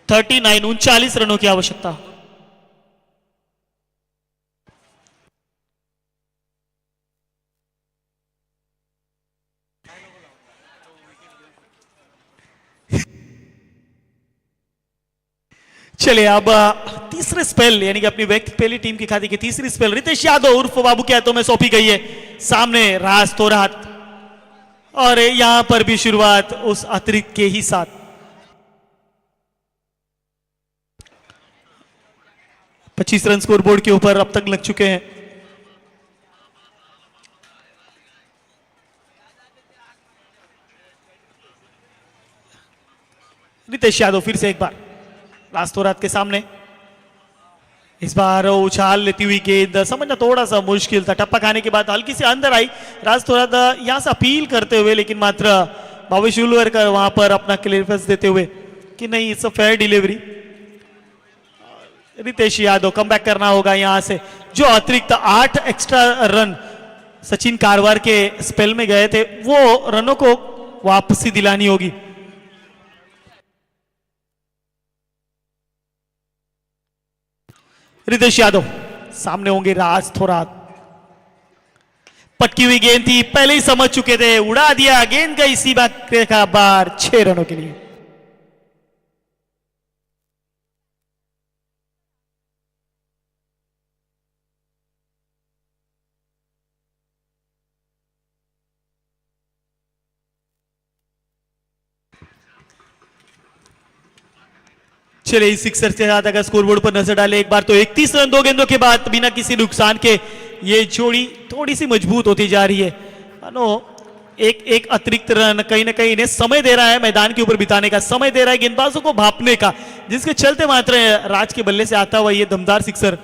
Speaker 2: 39 रनों की आवश्यकता। चलिए अब तीसरे स्पेल यानी कि अपनी व्यक्ति पहली टीम की खाते की तीसरी स्पेल रितेश यादव उर्फ बाबू के हाथों में सौंपी गई है। सामने राज तोरात और यहां पर भी शुरुआत उस अतिरिक्त के ही साथ। पच्चीस रन स्कोर बोर्ड के ऊपर अब तक लग चुके हैं। रितेश यादव फिर से एक बार रास्तोरात के सामने, इस बार उछाल लेती हुई गेंद, समझना थोड़ा सा मुश्किल था, टप्पा खाने के बाद हल्की से अंदर आई रास्तोरात यहां से अपील करते हुए, लेकिन मात्र भावेश उलवरकर वहां पर अपना क्लियरेंस देते हुए कि नहीं it's a fair delivery. Ritesh Yadav come back करना होगा यहां से, जो अतिरिक्त 8 एक्स्ट्रा रन सचिन कारवार के स्पेल में गए थे वो रनों को वापसी दिलानी होगी। रितेश यादव सामने होंगे राज थोरात, पटकी हुई गेंद थी, पहले ही समझ चुके थे, उड़ा दिया, गेंद गई सीमा रेखा बार 6 रनों के लिए। चले इस सिक्सर से साथ अगर स्कोरबोर्ड पर नजर डाले एक बार तो 31 रन 2 गेंदों के बाद बिना किसी नुकसान के ये जोड़ी थोड़ी सी मजबूत होती जा रही है। मानो एक अतिरिक्त रन कहीं ना कहीं इन्हें समय दे रहा है, मैदान के ऊपर बिताने का समय दे रहा है, गेंदबाजों को भापने का, जिसके चलते मात्र राज के बल्ले से आता हुआ ये दमदार सिक्सर।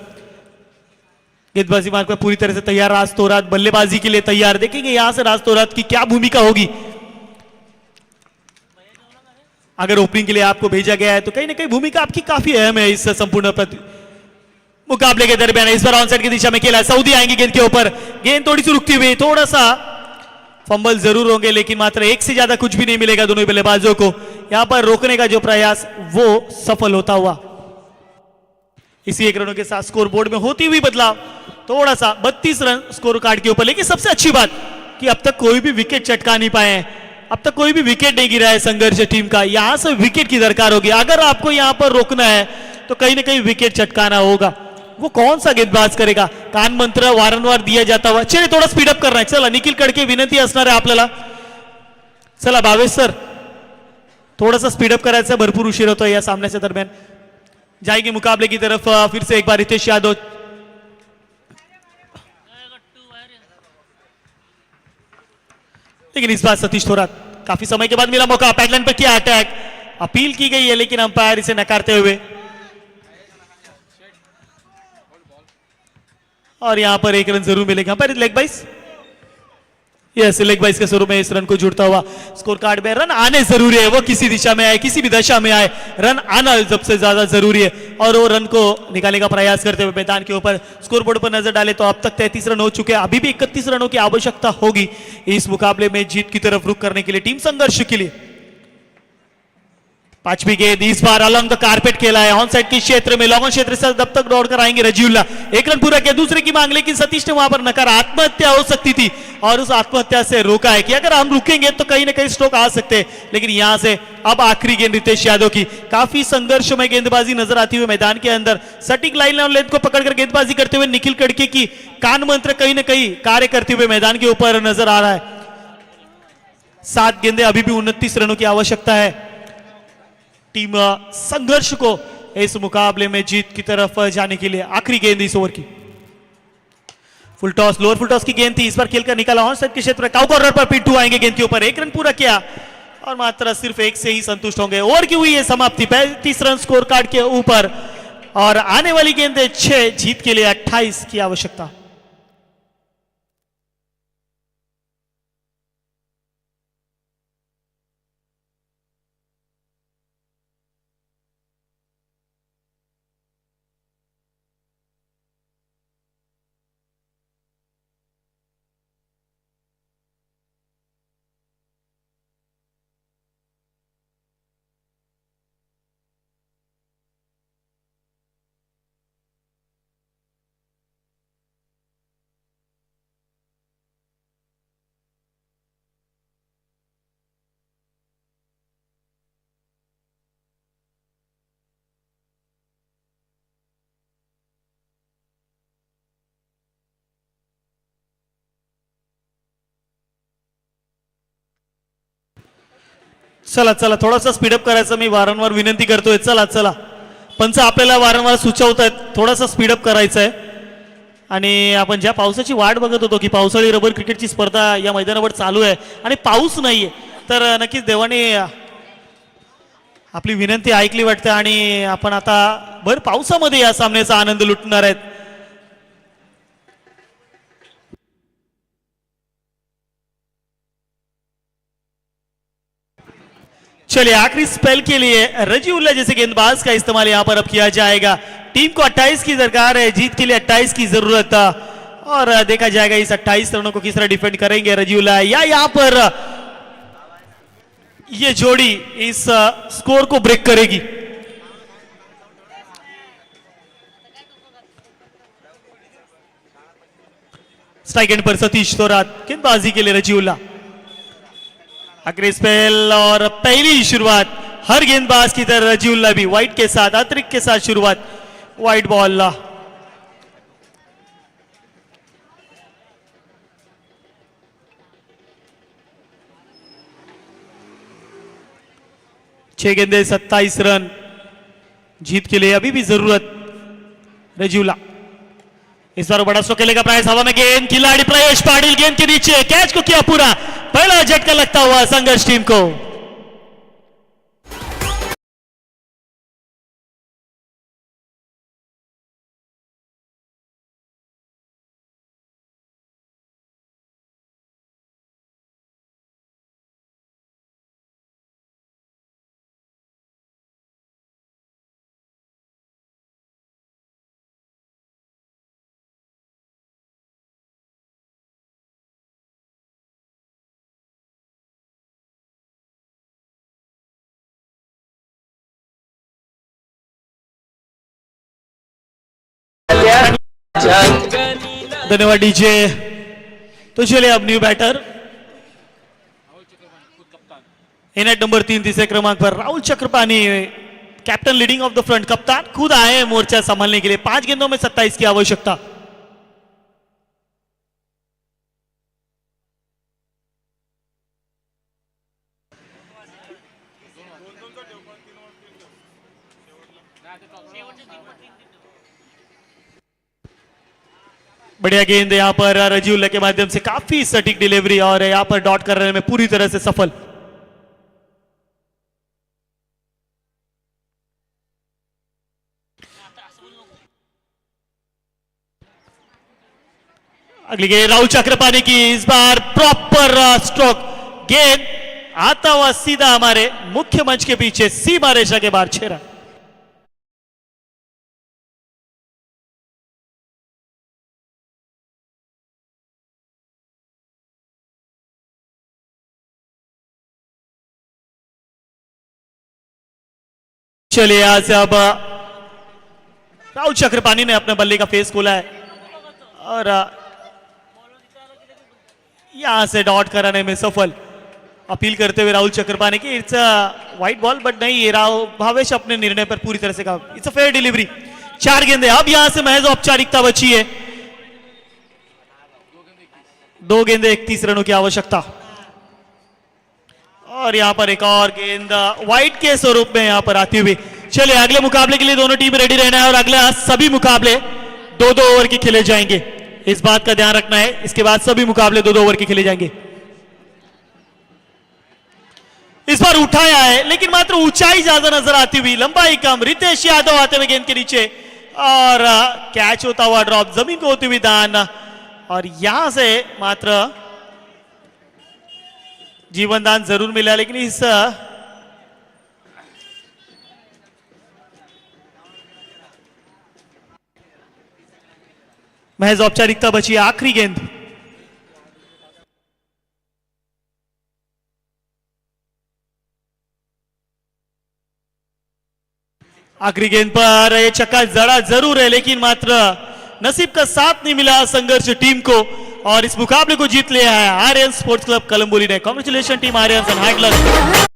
Speaker 2: गेंदबाजी मार्ग पर पूरी तरह से तैयार राज तोरात, बल्लेबाजी के लिए तैयार। देखेंगे यहां से राज तोरात की क्या भूमिका होगी। अगर ओपनिंग के लिए आपको भेजा गया है तो कहीं ना कहीं भूमिका आपकी काफी अहम है इस संपूर्ण मुकाबले के दरमियान। इस बार ऑनसाइड की दिशा में खेला है, सऊदी आएंगे गेंद के ऊपर, गेंद थोड़ी सी रुकती हुई, थोड़ा सा फंबल जरूर होंगे लेकिन मात्र एक से ज्यादा कुछ भी नहीं मिलेगा दोनों बल्लेबाजों को। यहां पर रोकने का जो प्रयास वो सफल होता हुआ। इसी 1 रनों के साथ स्कोर बोर्ड में होती हुई बदलाव, थोड़ा सा 32 रन स्कोर कार्ड के ऊपर। लेकिन सबसे अच्छी बात कि अब तक कोई भी विकेट चटका नहीं पाए हैं, अब तक कोई भी विकेट नहीं गिरा है संघर्ष टीम का। यहां से विकेट की दरकार होगी, अगर आपको यहां पर रोकना है तो कहीं ना कहीं विकेट चटकाना होगा। वो कौन सा गेंदबाज करेगा, कान मंत्र वारंवार दिया जाता हुआ। चलिए थोडा स्पीडअप करना है, चला निखिल कडके विनंती असणार आहे आपल्याला। चला भावेश सर थोडासा स्पीडअप करायचं, भरपूर उशीर होतोय या सामन्याच्या दरम्यान। जाएगी मुकाबले की तरफ फिर से एक बार रितेश यादव। लेकिन इस बार सतीश थोरात काफी समय के बाद मिला मौका, पैडलाइन पर किया अटैक, अपील की गई है लेकिन अंपायर इसे नकारते हुए। और यहां पर 1 रन जरूर मिलेगा, पर लेग बाइस, यस लेग बाइस के स्वरूप में इस रन को जुड़ता हुआ स्कोर कार्ड में। रन आने जरूरी है, वो किसी दिशा में आए किसी भी दशा में आए, रन आना सबसे ज्यादा जरूरी है। और वो रन को निकालने का प्रयास करते हुए मैदान के ऊपर स्कोर बोर्ड पर नजर डाले तो अब तक 33 रन हो चुके हैं, अभी भी 31 रनों की आवश्यकता होगी इस मुकाबले में जीत की तरफ रुख करने के लिए, टीम संघर्ष के लिए। 5वीं गेंद इस बार अलॉन्ग द कारपेट खेला है, ऑन साइड के क्षेत्र में, लॉन्ग क्षेत्र से दब तक दौड़कर आएंगे रजीउल्ला। 1 रन पूरा किया, दूसरे की मांग, लेकिन सतीश ने वहां पर नकारा। आत्महत्या हो सकती थी और उस आत्महत्या से रोका है कि अगर हम रुकेंगे तो कहीं ना कहीं स्ट्रोक आ सकते हैं। लेकिन यहां से अब आखिरी गेंद रितेश यादव की, काफी संघर्ष में गेंदबाजी नजर आती हुई मैदान के अंदर, सटीक लाइन और लेंथ को पकड़कर गेंदबाजी करते हुए निखिल कडके की कान मंत्र कहीं ना कहीं कार्य करते हुए मैदान के ऊपर नजर आ रहा है। 7 गेंदें, अभी भी 29 रनों की आवश्यकता है टीम संघर्ष को इस मुकाबले में जीत की तरफ जाने के लिए। आखिरी गेंद इस ओवर की, फुल टॉस, लोअर फुल टॉस की गेंद थी, इस बार खेलकर निकाला ऑन साइड के क्षेत्र में, काउ कॉर्नर पर पिंटू आएंगे गेंद के ऊपर, 1 रन पूरा किया और मात्र सिर्फ 1 से ही संतुष्ट होंगे। ओवर की हुई है समाप्ति 35 रन स्कोर कार्ड के ऊपर और आने वाली गेंद 6, जीत के लिए 28 की आवश्यकता। चला चला थोडासा स्पीडअप करायचं मी वारंवार विनंती करतोय। चला चला पंच आपल्याला वारंवार सुचवत आहेत थोडासा स्पीडअप करायचं आहे आणि आपण ज्या पावसाची वाट बघत होतो की पावसाळी रबर क्रिकेटची स्पर्धा या मैदानावर चालू आहे आणि पाऊस नाहीये, तर नक्कीच देवाने आपली विनंती ऐकली वाटतं आणि आपण आता भर पावसामध्ये या सामन्याचा आनंद लुटणार आहेत। चलिए आखिरी स्पेल के लिए रजीउल्लाह जैसे गेंदबाज का इस्तेमाल यहां पर अब किया जाएगा। टीम को 28 की दरकार है, जीत के लिए 28 की जरूरत और देखा जाएगा इस 28 रनों को किस तरह डिफेंड करेंगे रजीउल्लाह या यहां पर ये जोड़ी इस स्कोर को ब्रेक करेगी। स्ट्राइक एंड पर सतीश तोरात, गेंदबाजी के लिए रजीउल्लाह। आखिरी स्पेल और पहली शुरुआत हर गेंदबाज की तरह रजीउल्लाह भी वाइट के साथ अतिरिक्त के साथ शुरुआत, वाइट बॉल। 6 गेंदे 27 रन, जीत के लिए अभी भी जरूरत रजीउल्लाह। इस बार बड़ा स्ट्रोक खेलेगा प्राइस, हवा में गेंद, खिलाड़ी प्रयेश पाटिल गेंद के नीचे, कैच को किया पूरा, पहला झटका लगता हुआ संघर्ष टीम को। धन्यवाद डीजे। तो चलिए अब न्यू बैटर इनेट नंबर 3 तीसरे क्रमांक पर Rahul Chakrapani, captain leading of the front, कप्तान खुद आए हैं मोर्चा संभालने के लिए। 5 गेंदों में 27 की आवश्यकता। बढ़िया गेंद यहां पर रजीउल्लाह के माध्यम से, काफी सटीक डिलीवरी और यहां पर डॉट करने में पूरी तरह से सफल। अगली गेंद राहुल चक्रपाणी की, इस बार प्रॉपर स्ट्रोक, गेंद आता हुआ सीधा हमारे मुख्य मंच के पीछे सीमा रेखा के बाहर, 6 रन। चलिए यहां से अब राहुल चक्रपाणी ने अपने बल्ले का फेस खोला है और यहां से डॉट कराने में सफल। अपील करते हुए राहुल चक्रपाणी की, it's a white ball but नहीं, ये राहुल भावेश अपने निर्णय पर पूरी तरह से काम, इट्स अ फेयर डिलीवरी। 4 गेंदे, अब यहां से महज औपचारिकता बची है। 2 गेंदे 31 रनों की आवश्यकता और यहां पर एक और गेंद वाइट के स्वरूप में यहां पर आती हुई। चलिए अगले मुकाबले के लिए दोनों टीम रेडी रहना है और अगले सभी मुकाबले 2-2 ओवर के खेले जाएंगे। इस बात का ध्यान रखना है। इसके बाद सभी मुकाबले 2-2 ओवर के खेले जाएंगे। इस बार उठाया है लेकिन मात्र ऊंचाई ज्यादा नजर आती हुई, लंबाई कम। रितेश यादव आते हुए गेंद के नीचे और कैच होता हुआ ड्रॉप, जमीन को होती हुई दान, और यहां से मात्र जीवन दान जरूर मिला, लेकिन इस महज औपचारिकता बची। आखिरी गेंद आखिरी गेंद पर ये छक्का जड़ा जरूर है, लेकिन मात्र नसीब का साथ नहीं मिला संघर्ष टीम को, और इस मुकाबले को जीत लिया है आर्यन स्पोर्ट्स क्लब कलंबोली ने। Congratulation team Aryan and handler.